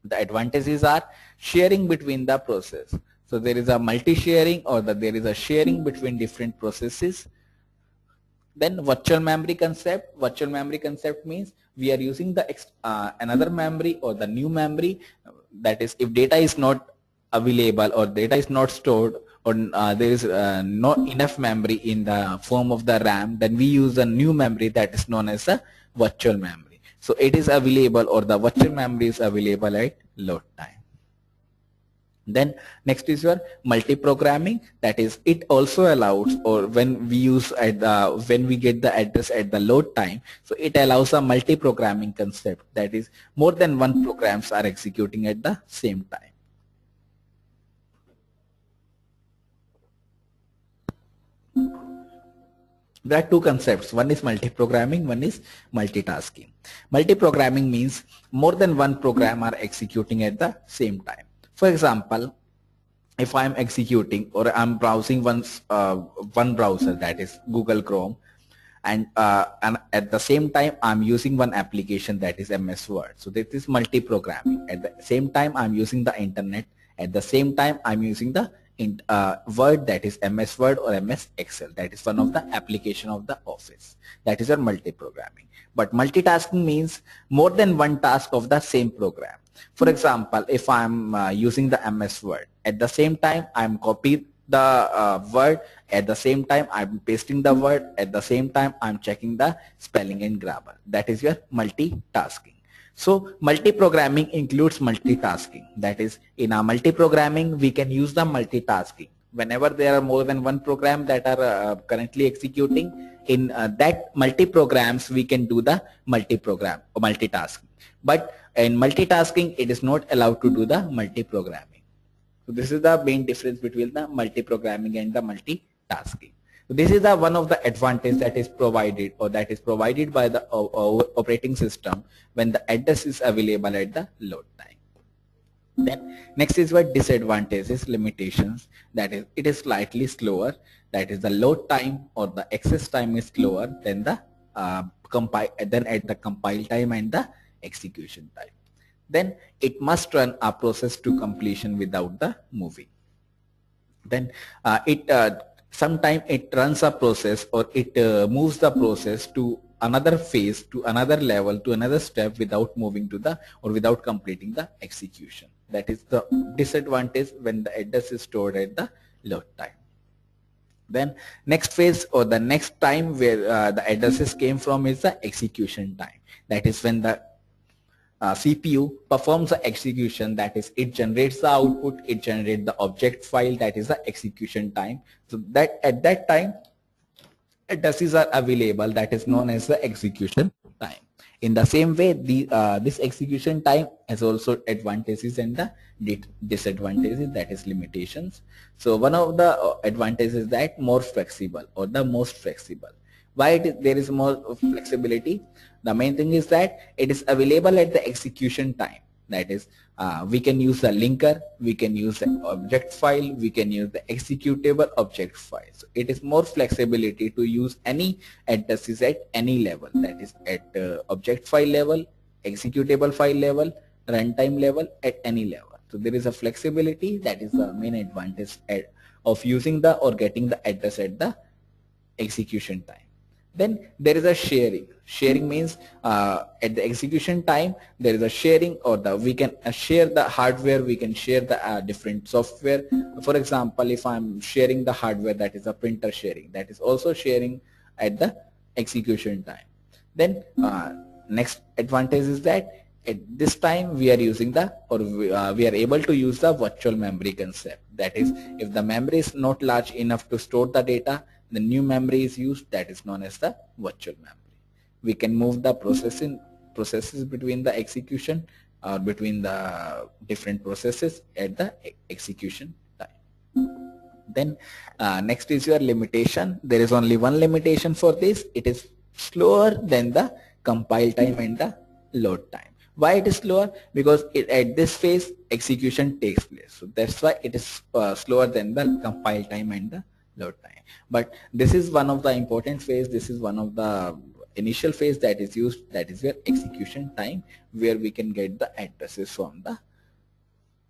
The advantages are sharing between the process. So there is a multi-sharing, or there is a sharing between different processes. Then virtual memory concept. Virtual memory concept means we are using the another memory or the new memory. That is, if data is not available or data is not stored, or there is not enough memory in the form of the RAM, then we use a new memory that is known as a virtual memory. So it is available, or the virtual memory is available at load time. Then next is your multi-programming. That is, it also allows, or when we use when we get the address at the load time, so it allows a multi-programming concept. That is, more than one programs are executing at the same time. There are two concepts. One is multi-programming, one is multitasking. Multi-programming means more than one program are executing at the same time. For example, if I'm executing or I'm browsing one browser, that is Google Chrome, and at the same time I'm using one application, that is MS Word. So this is multi-programming. At the same time I'm using the internet. At the same time I'm using the Word, that is MS Word or MS Excel. That is one of the application of the office. That is your multi-programming. But multitasking means more than one task of the same program. For example, if I'm using the MS Word, at the same time I'm copying the word, at the same time I'm pasting the word, at the same time I'm checking the spelling and grammar. That is your multitasking. So multi-programming includes multitasking. That is, in our multi-programming we can use the multitasking. Whenever there are more than one program that are currently executing, in that multi-programs we can do the multi-program or multitasking. But in multitasking it is not allowed to do the multi-programming. So this is the main difference between the multi-programming and the multitasking. So this is the one of the advantage that is provided, or that is provided by the operating system when the address is available at the load time. Then next is what disadvantages, limitations. That is, it is slightly slower. That is, the load time or the access time is slower than the at the compile time and the execution time. Then it must run a process to completion without the moving. Then sometimes it runs a process, or it moves the process to another phase, to another level, to another step without moving to the, or without completing the execution. That is the disadvantage when the address is stored at the load time. Then next phase, or the next time where the addresses came from, is the execution time. That is when the CPU performs the execution. That is, it generates the output, it generates the object file, that is the execution time. So that at that time addresses are available, that is known as the execution time. In the same way, this execution time has also advantages and the disadvantages, that is limitations. So one of the advantages is that more flexible, or the most flexible. Why there is more flexibility? The main thing is that it is available at the execution time. That is, we can use the linker, we can use the object file, we can use the executable object file. So it is more flexibility to use any addresses at any level. That is, at object file level, executable file level, runtime level, at any level. So there is a flexibility. That is the main advantage of using the, or getting the address at the execution time. Then there is a sharing. Sharing means at the execution time there is a sharing, or we can share the hardware, we can share the different software. For example, if I'm sharing the hardware, that is a printer sharing, that is also sharing at the execution time. Then next advantage is that at this time we are using the, or we are able to use the virtual memory concept. That is, if the memory is not large enough to store the data, the new memory is used, that is known as the virtual memory. We can move the processes between the execution, or between the different processes at the execution time. Then next is your limitation. There is only one limitation for this. It is slower than the compile time and the load time. Why it is slower? Because at this phase execution takes place. So that's why it is slower than the compile time and the load time. But this is one of the important phase. This is one of the initial phase that is used, that is your execution time, where we can get the addresses from the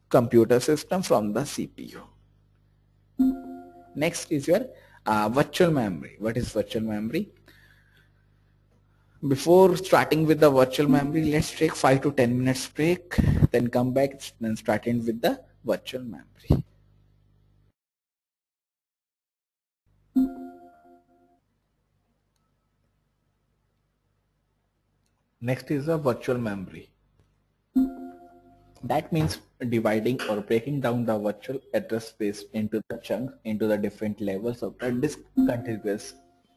computer system, from the CPU. Next is your virtual memory. What is virtual memory? Before starting with the virtual memory, let's take 5 to 10 minutes break, then come back, then starting with the virtual memory. Next is the virtual memory. That means dividing or breaking down the virtual address space into the chunks, into the different levels of the disk contiguous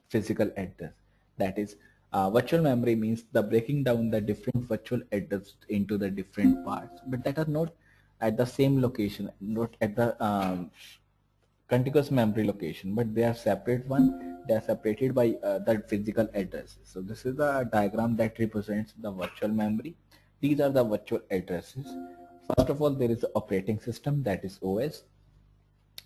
physical address. That is, virtual memory means the breaking down the different virtual address into the different parts, but that are not at the same location, not at the contiguous memory location, but they are separate one. They are separated by the physical addresses. So this is the diagram that represents the virtual memory. These are the virtual addresses. First of all, there is the operating system, that is OS.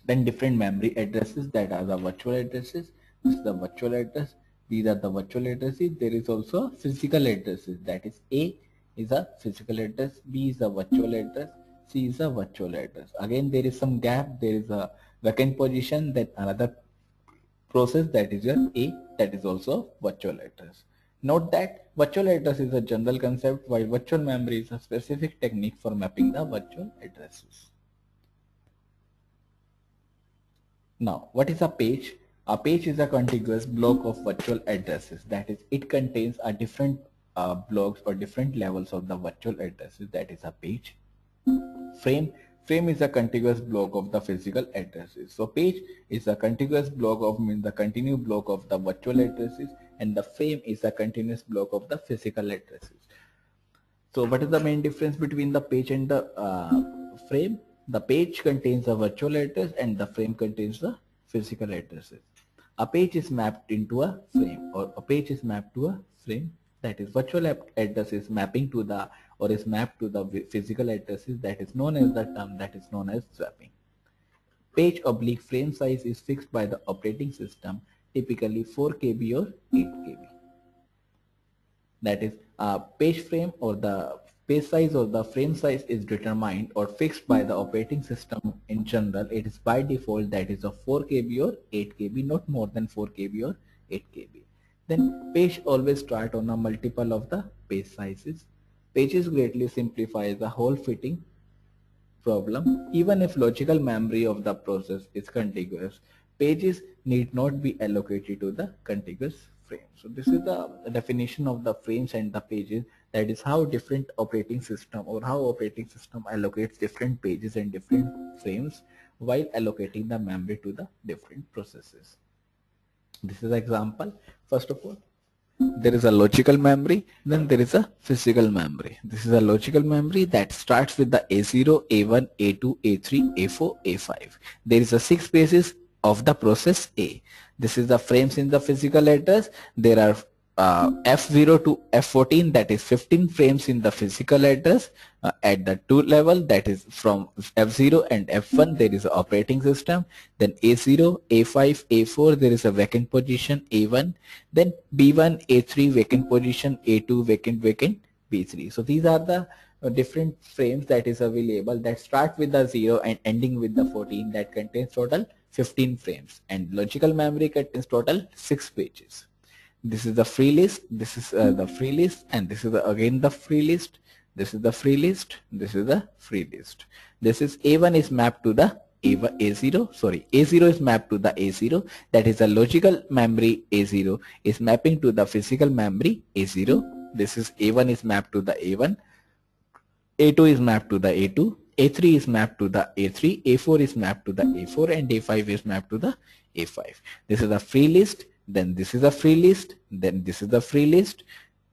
Then different memory addresses, that are the virtual addresses. This is the virtual address. These are the virtual addresses. There is also physical addresses, that is A is a physical address, B is a virtual address, C is a virtual address. Again, there is some gap. There is a vacant position, then another process, that is your A, that is also virtual address. Note that virtual address is a general concept, while virtual memory is a specific technique for mapping the virtual addresses. Now, what is a page? A page is a contiguous block of virtual addresses. That is, it contains a different blocks or different levels of the virtual addresses. That is a page. Frame is a contiguous block of the physical addresses. So page is a contiguous block of, means the continuous block of the virtual addresses, and the frame is a continuous block of the physical addresses. So what is the main difference between the page and the frame? The page contains a virtual address and the frame contains the physical addresses. A page is mapped into a frame, or a page is mapped to a frame. That is, virtual address is mapping to the, or is mapped to the physical addresses. That is known as the term that is known as swapping. Page oblique frame size is fixed by the operating system, typically 4 KB or 8 KB. That is, page frame or the page size or the frame size is determined or fixed by the operating system. In general, it is by default, that is of 4 KB or 8 KB, not more than 4 KB or 8 KB. Then page always start on a multiple of the page sizes. Pages greatly simplify the whole fitting problem. Even if logical memory of the process is contiguous, pages need not be allocated to the contiguous frame. So this is the definition of the frames and the pages. That is how different operating system, or how operating system allocates different pages and different frames while allocating the memory to the different processes. This is an example. First of all, there is a logical memory, then there is a physical memory. This is a logical memory that starts with the A0, A1, A2, A3, A4, A5. There is a 6 pages of the process A. This is the frames in the physical address. There are F0 to F14, that is 15 frames in the physical address. At the 2 level, that is from F0 and F1, there is an operating system. Then A0, A5, A4, there is a vacant position A1. Then B1, A3, vacant position A2, vacant, B3. So these are the different frames that is available, that start with the 0 and ending with the 14, that contains total 15 frames, and logical memory contains total 6 pages. This is the free list, this is the free list, and this is again the free list, this is the free list, this is the free list. This is A1 is mapped to the A0 is mapped to the A0, that is a logical memory A0 is mapping to the physical memory A0. This is A1 is mapped to the A1, A2 is mapped to the A2, A3 is mapped to the A3, A4 is mapped to the A4, and A5 is mapped to the A5. This is a free list, then this is a free list, then this is the free list,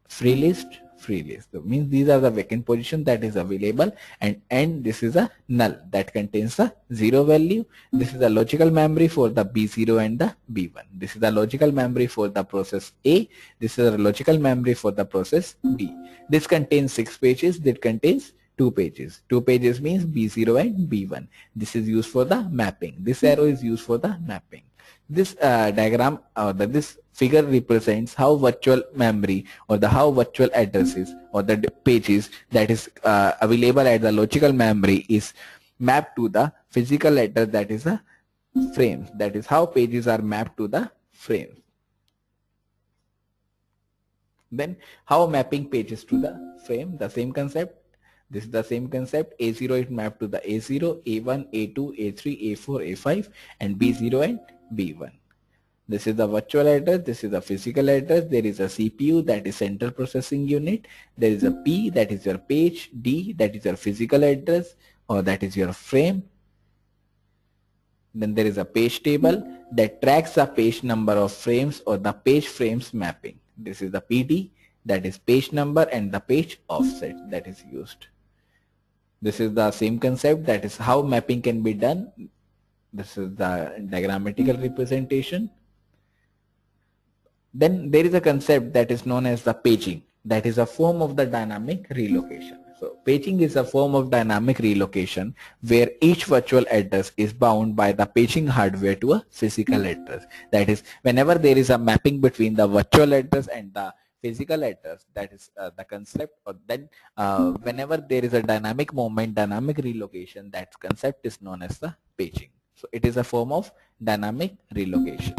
free list, free list. So means these are the vacant position that is available, and this is a null that contains the 0 value. This is the logical memory for the B0 and the B1. This is the logical memory for the process A. This is the logical memory for the process B. This contains 6 pages. That contains 2 pages. 2 pages means B0 and B1. This is used for the mapping. This arrow is used for the mapping. This diagram or this figure represents how virtual memory or the how virtual addresses or the pages that is available at the logical memory is mapped to the physical address, that is the frames. That is how pages are mapped to the frames. Then how mapping pages to the frame, the same concept. This is the same concept. A0 is mapped to the A0, A1, A2, A3, A4, A5 and B0 and B1. This is the virtual address. This is the physical address. There is a CPU, that is central processing unit. There is a P, that is your page. D, that is your physical address or that is your frame. Then there is a page table that tracks the page number of frames or the page frames mapping. This is the PD, that is page number, and the page offset that is used. This is the same concept, that is how mapping can be done. This is the diagrammatical representation. Then there is a concept that is known as the paging. That is a form of the dynamic relocation. So paging is a form of dynamic relocation where each virtual address is bound by the paging hardware to a physical address. That is, whenever there is a mapping between the virtual address and the physical address, that is the concept. Or then whenever there is a dynamic movement, dynamic relocation, that concept is known as the paging. So it is a form of dynamic relocation.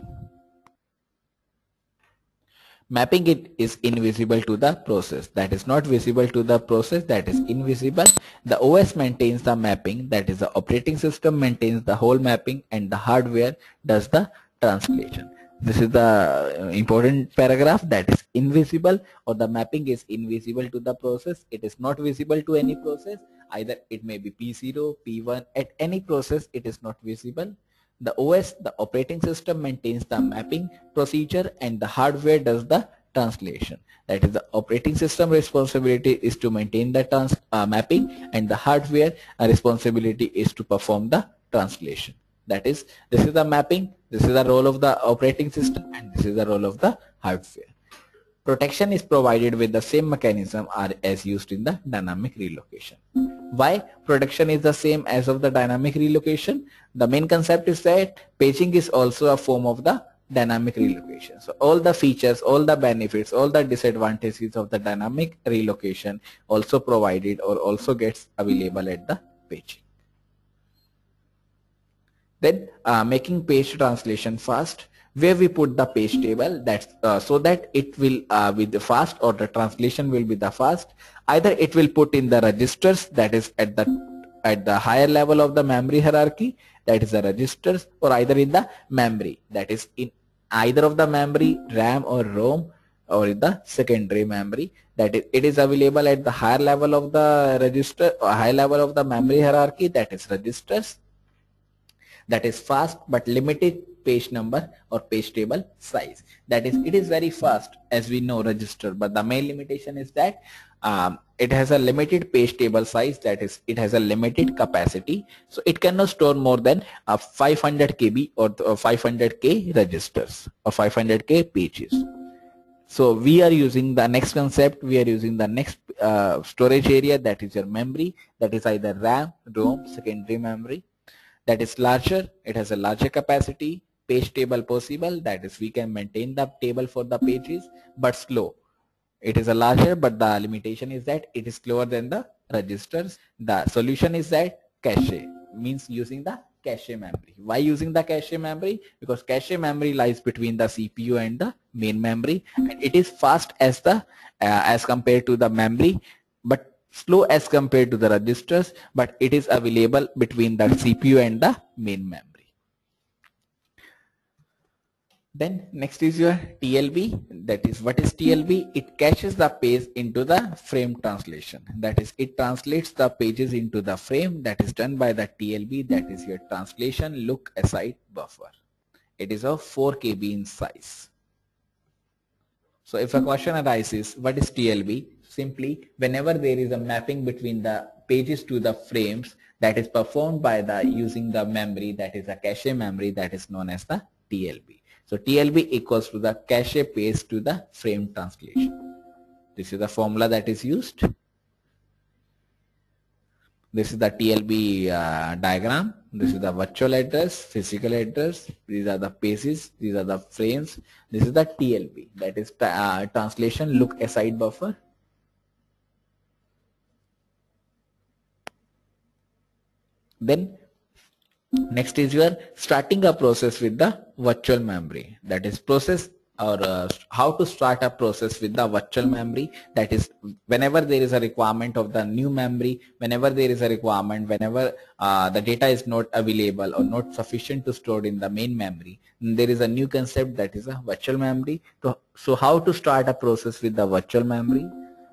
Mapping it is invisible to the process. That is not visible to the process, that is invisible. The OS maintains the mapping, that is the operating system maintains the whole mapping, and the hardware does the translation. This is the important paragraph, that is invisible, or the mapping is invisible to the process. It is not visible to any process. Either it may be P0, P1, at any process it is not visible. The OS, the operating system, maintains the mapping procedure and the hardware does the translation. That is, the operating system responsibility is to maintain the mapping, and the hardware responsibility is to perform the translation. That is, this is the mapping, this is the role of the operating system, and this is the role of the hardware. Protection is provided with the same mechanism as used in the dynamic relocation. Why protection is the same as of the dynamic relocation? The main concept is that paging is also a form of the dynamic relocation. So all the features, all the benefits, all the disadvantages of the dynamic relocation also provided or also gets available at the paging. Then making page translation fast, where we put the page table, that's so that it will be the fast, or the translation will be the fast. Either it will put in the registers, that is at the higher level of the memory hierarchy, that is the registers, or either in the memory, that is in either of the memory, RAM or ROM, or in the secondary memory, that is it is available at the higher level of the register or high level of the memory hierarchy, that is registers. That is fast but limited page number or page table size. That is, it is very fast as we know register, but the main limitation is that it has a limited page table size, that is it has a limited capacity, so it cannot store more than 500 KB or 500K registers or 500K pages. So we are using the next concept, we are using the next storage area, that is your memory, that is either RAM, ROM, secondary memory. That is larger, it has a larger capacity, page table possible, that is we can maintain the table for the pages, but slow. It is a larger, but the limitation is that it is slower than the registers. The solution is that cache, means using the cache memory. Why using the cache memory? Because cache memory lies between the CPU and the main memory, and it is fast as the as compared to the memory, but slow as compared to the registers, but it is available between the CPU and the main memory. Then next is your TLB. That is, what is TLB? It caches the page into the frame translation. That is, it translates the pages into the frame. That is done by the TLB. That is your translation look aside buffer. It is of 4 KB in size. So if a question arises, what is TLB? simply whenever there is a mapping between the pages to the frames that is performed by the using the memory, that is a cache memory, that is known as the TLB. So TLB equals to the cache page to the frame translation. This is the formula that is used. This is the TLB diagram. This is the virtual address, physical address. These are the pages. These are the frames. This is the TLB, that is translation look aside buffer. Then next is you are starting a process with the virtual memory, that is process or how to start a process with the virtual memory. That is whenever there is a requirement of the new memory, whenever there is a requirement, whenever the data is not available or not sufficient to store in the main memory, there is a new concept, that is a virtual memory. So how to start a process with the virtual memory?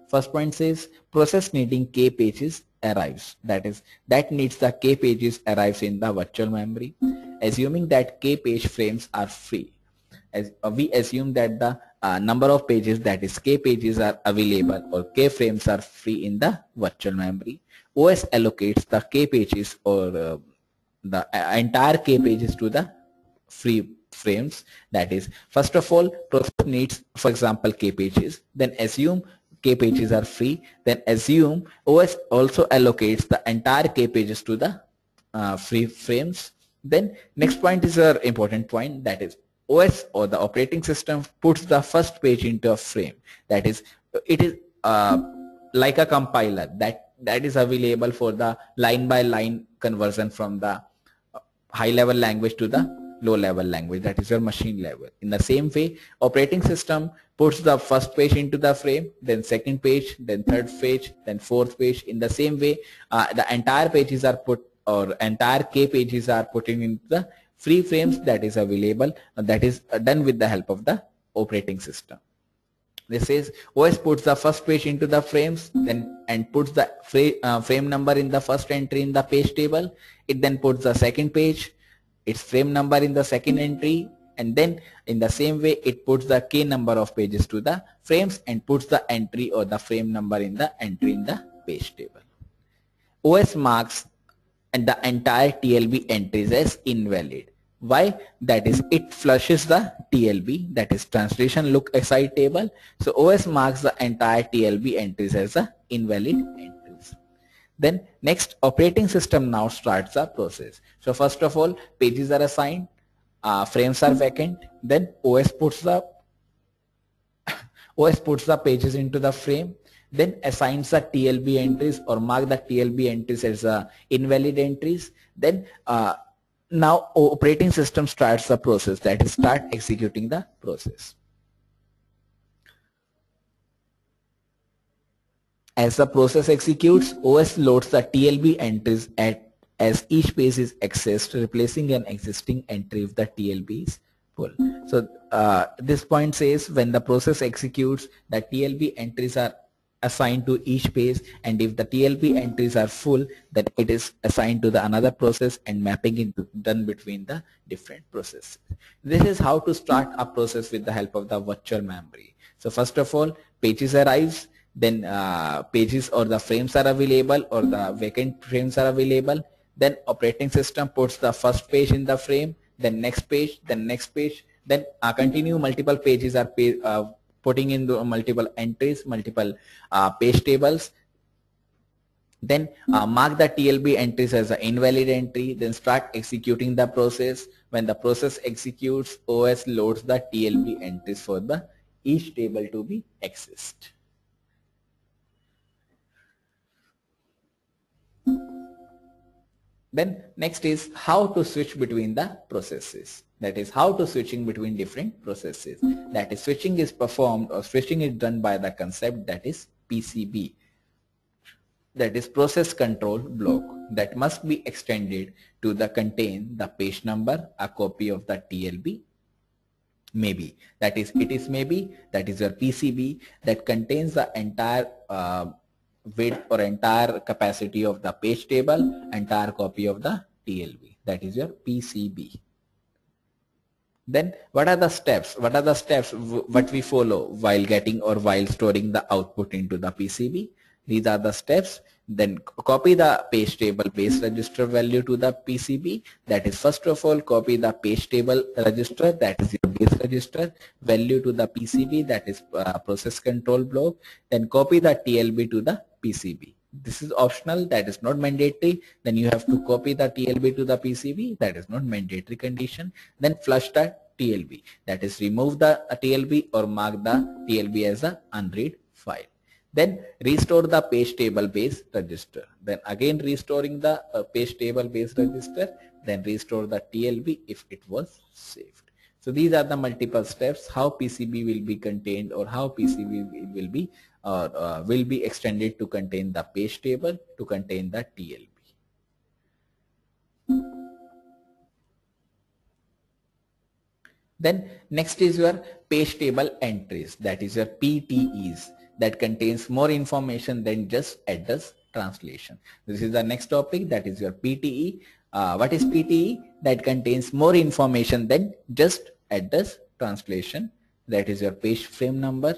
First point says process needing k pages arrives, that is that needs the k pages arrives in the virtual memory, assuming that k page frames are free. As we assume that the number of pages, that is k pages, are available or k frames are free in the virtual memory. OS allocates the k pages or the entire k pages to the free frames. That is, first of all, process needs, for example, k pages, then assume k pages are free, then assume OS also allocates the entire k pages to the free frames. Then next point is an important point, that is OS or the operating system puts the first page into a frame. That is, it is like a compiler that is available for the line by line conversion from the high level language to the low level language, that is your machine level. In the same way, operating system puts the first page into the frame, then second page, then third page, then fourth page. In the same way, the entire pages are put, or entire k pages are putting into the free frames that is available, that is done with the help of the operating system. This says OS puts the first page into the frames, then and puts the frame number in the first entry in the page table. It then puts the second page, its frame number in the second entry, and then in the same way it puts the k number of pages to the frames and puts the entry or the frame number in the entry in the page table. OS marks and the entire TLB entries as invalid. Why? That is, it flushes the TLB, that is translation look aside table. So OS marks the entire TLB entries as a invalid entries. Then next, operating system now starts the process. So first of all, pages are assigned, frames are vacant. Then OS puts the pages into the frame, then assigns the TLB entries or mark the TLB entries as invalid entries. Then now operating system starts the process, that is start executing the process. As the process executes, OS loads the TLB entries as each page is accessed, replacing an existing entry if the TLB is full. So this point says when the process executes, the TLB entries are assigned to each page, and if the TLB entries are full, then it is assigned to the another process and mapping is done between the different processes. This is how to start a process with the help of the virtual memory. So first of all, pages arrives, then pages or the frames are available or the vacant frames are available. Then operating system puts the first page in the frame, then next page, then next page, then continue multiple pages are putting in the multiple entries, multiple page tables. Then mark the TLB entries as an invalid entry, then start executing the process. When the process executes, OS loads the TLB entries for the each table to be accessed. Then next is how to switch between the processes. That is how to switching between different processes. That is switching is performed or switching is done by the concept that is PCB. That is process control block that must be extended to the contain the page number, a copy of the TLB, maybe. That is, it is maybe, that is your PCB that contains the entire width or entire capacity of the page table, entire copy of the TLB. That is your PCB. Then what are the steps? What are the steps what we follow while getting or while storing the output into the PCB? These are the steps. Then copy the page table base register value to the PCB. That is, first of all, copy the page table register, that is your base register value, to the PCB, that is process control block. Then copy the TLB to the PCB. This is optional, that is not mandatory. Then you have to copy the TLB to the PCB, that is not mandatory condition. Then flush the TLB, that is remove the TLB or mark the TLB as a unread file. Then restore the page table base register. Then again restoring the page table base register. Then restore the TLB if it was saved. So these are the multiple steps how PCB will be contained, or how PCB will be extended to contain the page table, to contain the TLB. Then next is your page table entries, that is your PTEs, that contains more information than just address translation. This is the next topic, that is your PTE. What is PTE? That contains more information than just address translation. That is your page frame number,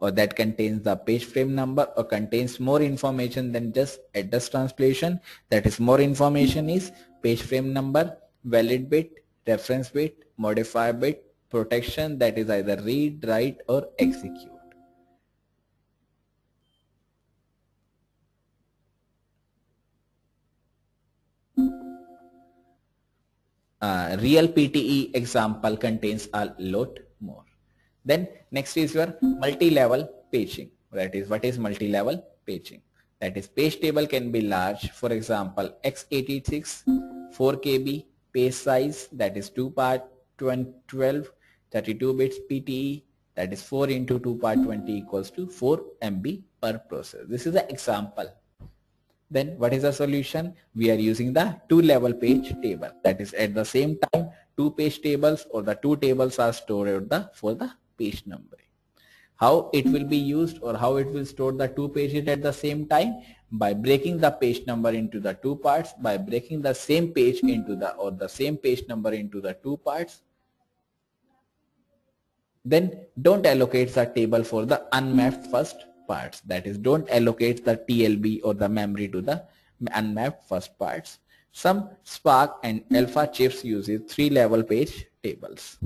or that contains the page frame number, or contains more information than just address translation. That is, more information is page frame number, valid bit, reference bit, modifier bit, protection, that is either read, write or execute. Real PTE example contains a lot more. Then next is your multi-level paging. That is, what is multi-level paging? That is, page table can be large, for example x86 4 KB page size, that is 2 part 12 32 bits PTE, that is 4 into 2 part 20 equals to 4 MB per process. This is the example. Then what is the solution? We are using the two-level page table. That is, at the same time, two page tables or the two tables are stored for the page numbering. How it will be used, or how it will store the two pages at the same time? By breaking the page number into the two parts, by breaking the same page into the same page number into the two parts. Then don't allocate the table for the unmapped first parts. That is, don't allocate the TLB or the memory to the unmapped first parts. Some Spark and Alpha chips uses three-level page tables.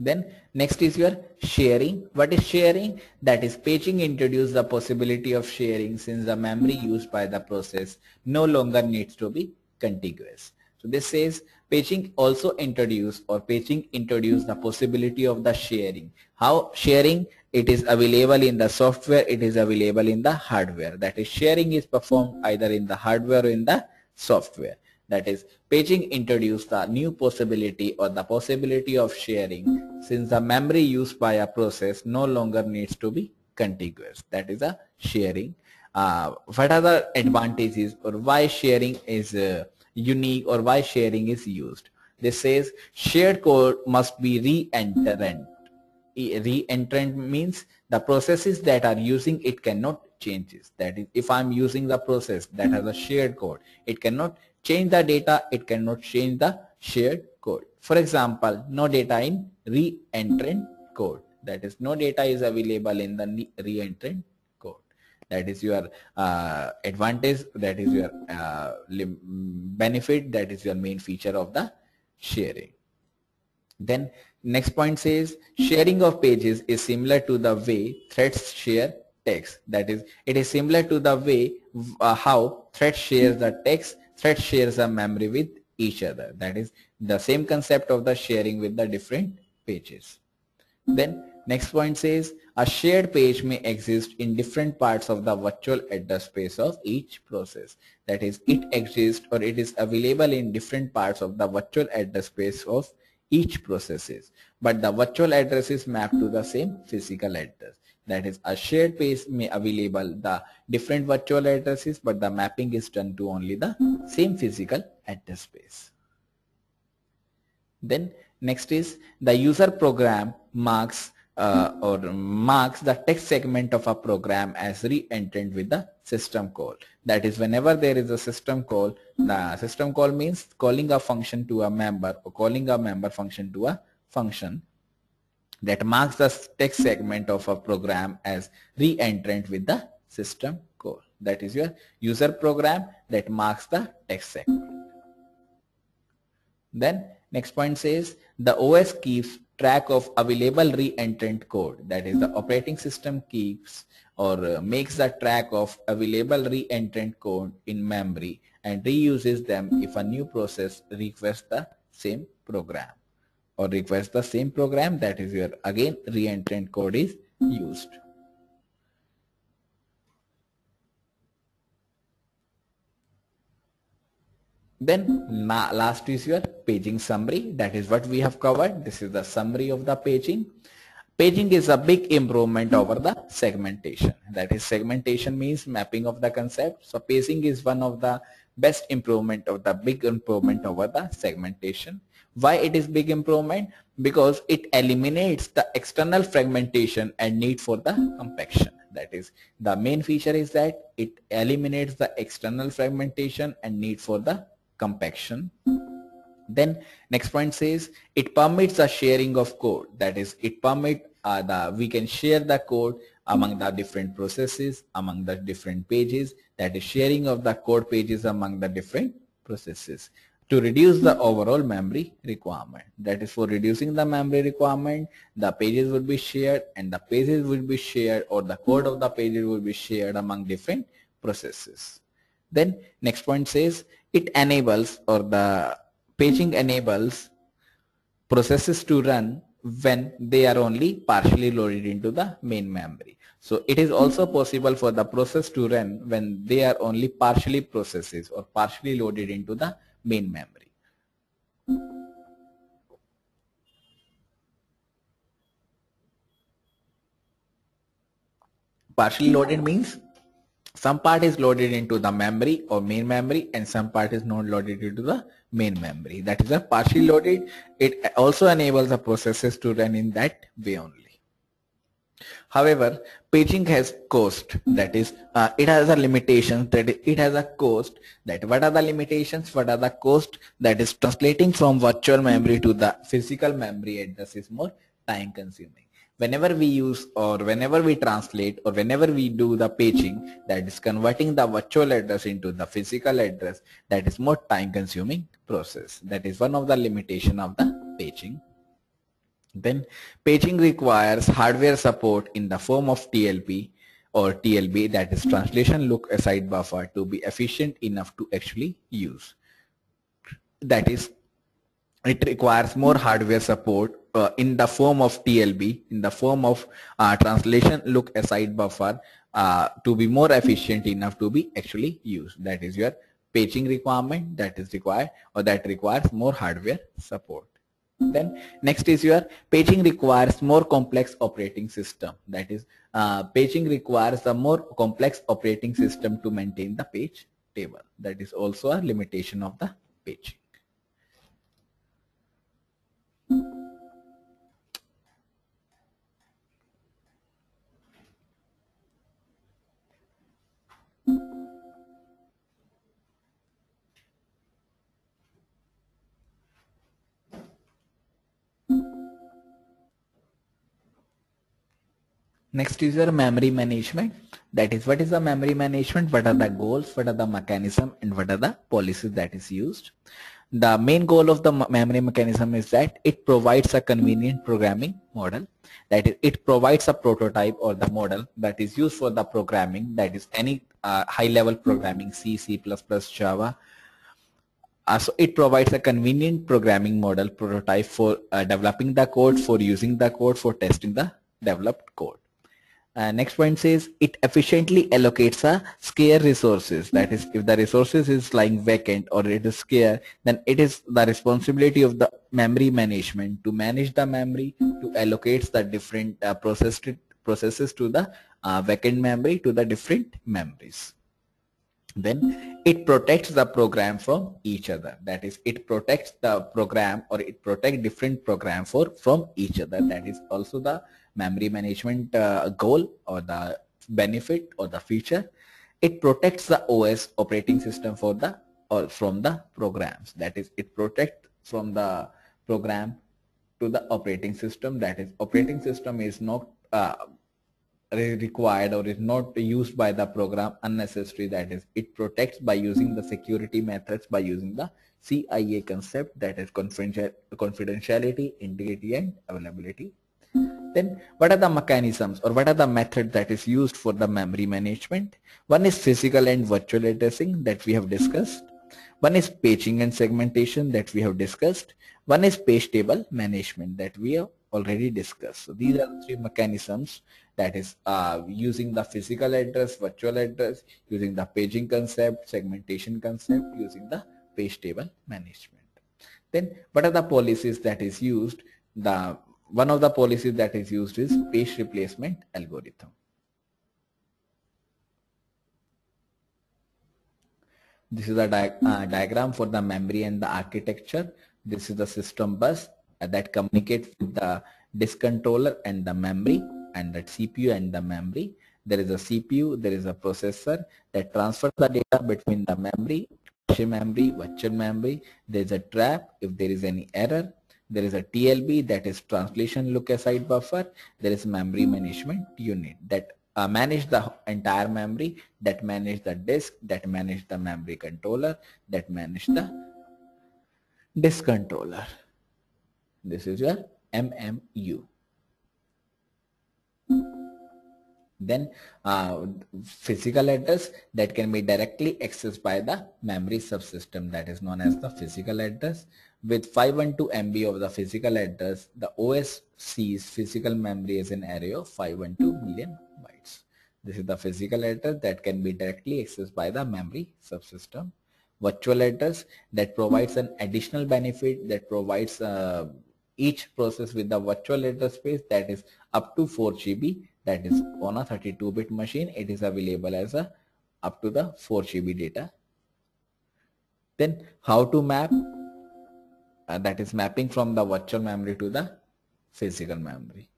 Then next is your sharing. What is sharing? That is, paging introduces the possibility of sharing, since the memory used by the process no longer needs to be contiguous. So this says paging introduce the possibility of the sharing. How sharing? It is available in the software, it is available in the hardware. That is, sharing is performed either in the hardware or in the software. That is, paging introduced the new possibility, or the possibility of sharing, since the memory used by a process no longer needs to be contiguous. That is a sharing. What are the advantages, or why sharing is unique, or why sharing is used? This says shared code must be re-entrant. Re-entrant means the processes that are using it cannot change it. That is, if I'm using the process that has a shared code, it cannot change the data, it cannot change the shared code. For example, no data in re-entrant code. That is, no data is available in the re-entrant code. That is your advantage, that is your benefit, that is your main feature of the sharing. Then next point says sharing of pages is similar to the way threads share text. That is, it is similar to the way how thread shares the text, thread shares the memory with each other. That is the same concept of the sharing with the different pages. Then next point says a shared page may exist in different parts of the virtual address space of each process. That is, it exists or it is available in different parts of the virtual address space of each processes, but the virtual address is mapped to the same physical address. That is, a shared page may available the different virtual addresses, but the mapping is done to only the same physical address space. Then next is the user program marks the text segment of a program as re-entered with the system call. That is, whenever there is a system call, the system call means calling a function to a member or calling a member function to a function that marks the text segment of a program as re-entrant with the system call. That is your user program that marks the text segment. Then next point says the OS keeps track of available re-entrant code. That is, the operating system keeps or makes the track of available re-entrant code in memory and reuses them if a new process requests the same program or requests the same program. That is where again re-entrant code is used. Then last is your paging summary. That is what we have covered. This is the summary of the paging. Paging is a big improvement over the segmentation. That is, segmentation means mapping of the concept. So paging is one of the best improvement of the big improvement over the segmentation. Why it is big improvement? Because it eliminates the external fragmentation and need for the compaction. That is, the main feature is that it eliminates the external fragmentation and need for the compaction. Then next point says it permits the sharing of code. That is, it permits we can share the code among the different processes, among the different pages. That is, sharing of the code pages among the different processes to reduce the overall memory requirement. That is, for reducing the memory requirement, the pages will be shared and the pages will be shared, or the code of the pages will be shared among different processes. Then next point says it enables, or the paging enables processes to run when they are only partially loaded into the main memory. So it is also possible for the process to run when they are only partially processes or partially loaded into the main memory. Partially loaded means some part is loaded into the memory or main memory and some part is not loaded into the main memory. That is a partially loaded. It also enables the processes to run in that way only. However, paging has cost. That is, it has a limitation. That it has a cost. That what are the limitations? What are the cost? That is, translating from virtual memory to the physical memory address is more time consuming. Whenever we use or whenever we translate or whenever we do the paging, that is converting the virtual address into the physical address, that is more time consuming process. That is one of the limitation of the paging. Then paging requires hardware support in the form of TLP or TLB, that is translation look aside buffer, to be efficient enough to actually use. That is, it requires more hardware support in the form of TLB, in the form of translation look aside buffer, to be more efficient enough to be actually used. That is your paging requirement that is required, or that requires more hardware support. Then next is your paging requires more complex operating system. That is, paging requires a more complex operating system to maintain the page table. That is also a limitation of the paging. Next is your memory management. That is, what is the memory management? What are the goals? What are the mechanism? And what are the policies that is used? The main goal of the memory mechanism is that it provides a convenient programming model. That is, it provides a prototype or the model that is used for the programming. That is any high-level programming, C, C++, Java. So it provides a convenient programming model prototype for developing the code, for using the code, for testing the developed code. Next point says it efficiently allocates a scarce resources. That is, if the resources is lying vacant or it is scarce, then it is the responsibility of the memory management to manage the memory, to allocate the different processes to the vacant memory, to the different memories. Then it protects the program from each other. That is, it protects the program, or it protects different program from each other. That is also the memory management goal, or the benefit, or the feature. It protects the OS, operating system, for the or from the programs. That is, it protects from the program to the operating system. That is, operating system is not required, or is not used by the program unnecessary. That is, it protects by using the security methods, by using the CIA concept, that is confidentiality, integrity, and availability. Then what are the mechanisms, or what are the methods that is used for the memory management? One is physical and virtual addressing, that we have discussed. One is paging and segmentation, that we have discussed. One is page table management, that we have already discussed. So these are the three mechanisms, that is using the physical address, virtual address, using the paging concept, segmentation concept, using the page table management. Then what are the policies that is used? The one of the policies that is used is page replacement algorithm. This is a diagram for the memory and the architecture. This is the system bus that communicates with the disk controller and the memory, and the CPU and the memory. There is a CPU, there is a processor that transfers the data between the memory, cache memory, virtual memory. There is a trap if there is any error. There is a TLB, that is translation look aside buffer. There is memory management unit that manage the entire memory, that manage the disk, that manage the memory controller, that manage the disk controller. This is your MMU. Then physical address that can be directly accessed by the memory subsystem, that is known as the physical address. With 512 MB of the physical address, the OS sees physical memory as an array of 512 million bytes. This is the physical address that can be directly accessed by the memory subsystem. Virtual address that provides an additional benefit, that provides each process with the virtual address space, that is up to 4 GB. That is on a 32-bit machine, it is available as a up to the 4 GB data. Then how to map? That is mapping from the virtual memory to the physical memory.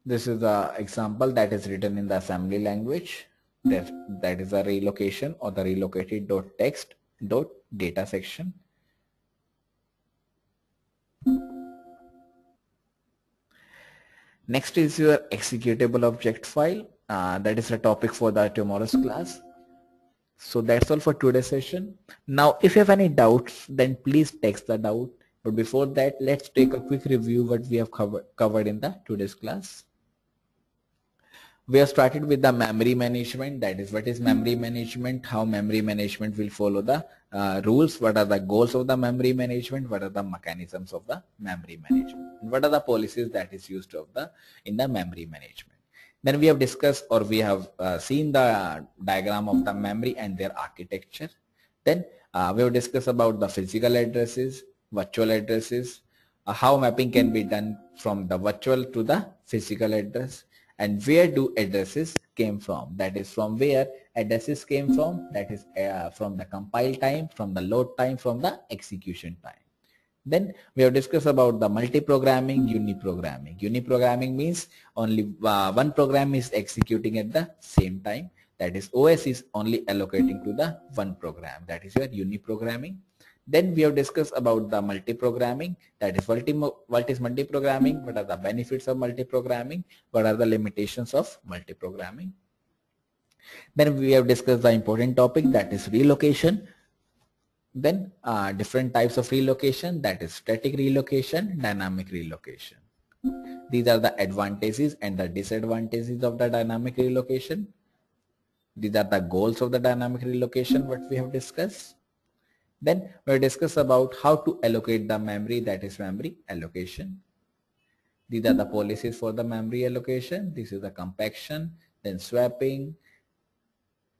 This is the example that is written in the assembly language. That is a relocation, or the relocated.txt.data section. Next is your executable object file. That is a topic for the tomorrow's class. So that's all for today's session. Now, if you have any doubts, then please text the doubt. But before that, let's take a quick review what we have covered in the today's class. We have started with the memory management. That is, what is memory management, how memory management will follow the rules, what are the goals of the memory management, what are the mechanisms of the memory management, and what are the policies that is used in the memory management. Then we have discussed, or we have seen the diagram of the memory and their architecture. Then we have discussed about the physical addresses, virtual addresses, how mapping can be done from the virtual to the physical address, and where do addresses came from. That is, from where addresses came from. That is from the compile time, from the load time, from the execution time. Then we have discussed about the multi-programming, uni-programming. Uni-programming means only one program is executing at the same time. That is, OS is only allocating to the one program. That is your uni-programming. Then we have discussed about the multi-programming. That is, what is multi-programming, what are the benefits of multi-programming, what are the limitations of multi-programming. Then we have discussed the important topic, that is relocation. Then different types of relocation, that is static relocation, dynamic relocation. These are the advantages and the disadvantages of the dynamic relocation. These are the goals of the dynamic relocation, what we have discussed. Then we'll discuss about how to allocate the memory, that is memory allocation. These are the policies for the memory allocation. This is the compaction, then swapping,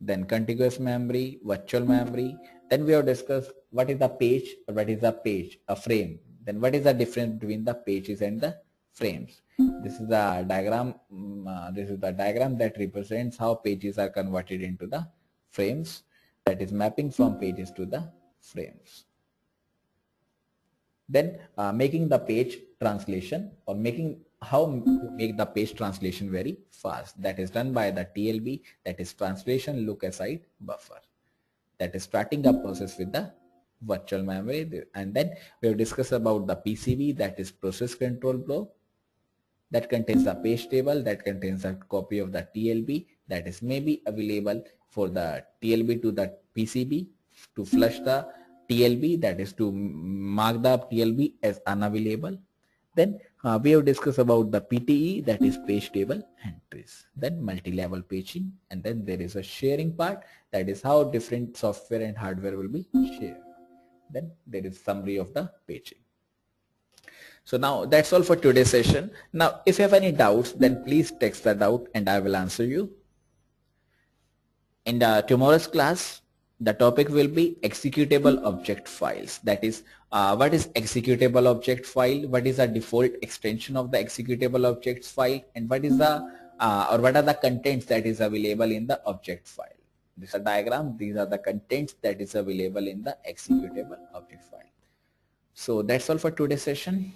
then contiguous memory, virtual memory. Then we have discussed what is the page or what is a page, a frame. Then what is the difference between the pages and the frames. This is the diagram. This is the diagram that represents how pages are converted into the frames. That is mapping from pages to the frames. Then making the page translation, or making how to make the page translation very fast. That is done by the TLB, that is translation look aside buffer. That is starting a process with the virtual memory. And then we have discussed about the PCB, that is process control block, that contains the page table, that contains a copy of the TLB that is maybe available for the TLB to the PCB to flush the TLB, that is to mark the TLB as unavailable. Then we have discussed about the PTE, that is page table entries. Then multi-level paging, and then there is a sharing part, that is how different software and hardware will be shared. Then there is summary of the paging. So now that's all for today's session. Now if you have any doubts, then please text the doubt and I will answer you. In tomorrow's class, the topic will be executable object files. That is, what is executable object file, what is the default extension of the executable objects file, and what is the or what are the contents that is available in the object file. This is a diagram. These are the contents that is available in the executable object file. So that's all for today's session.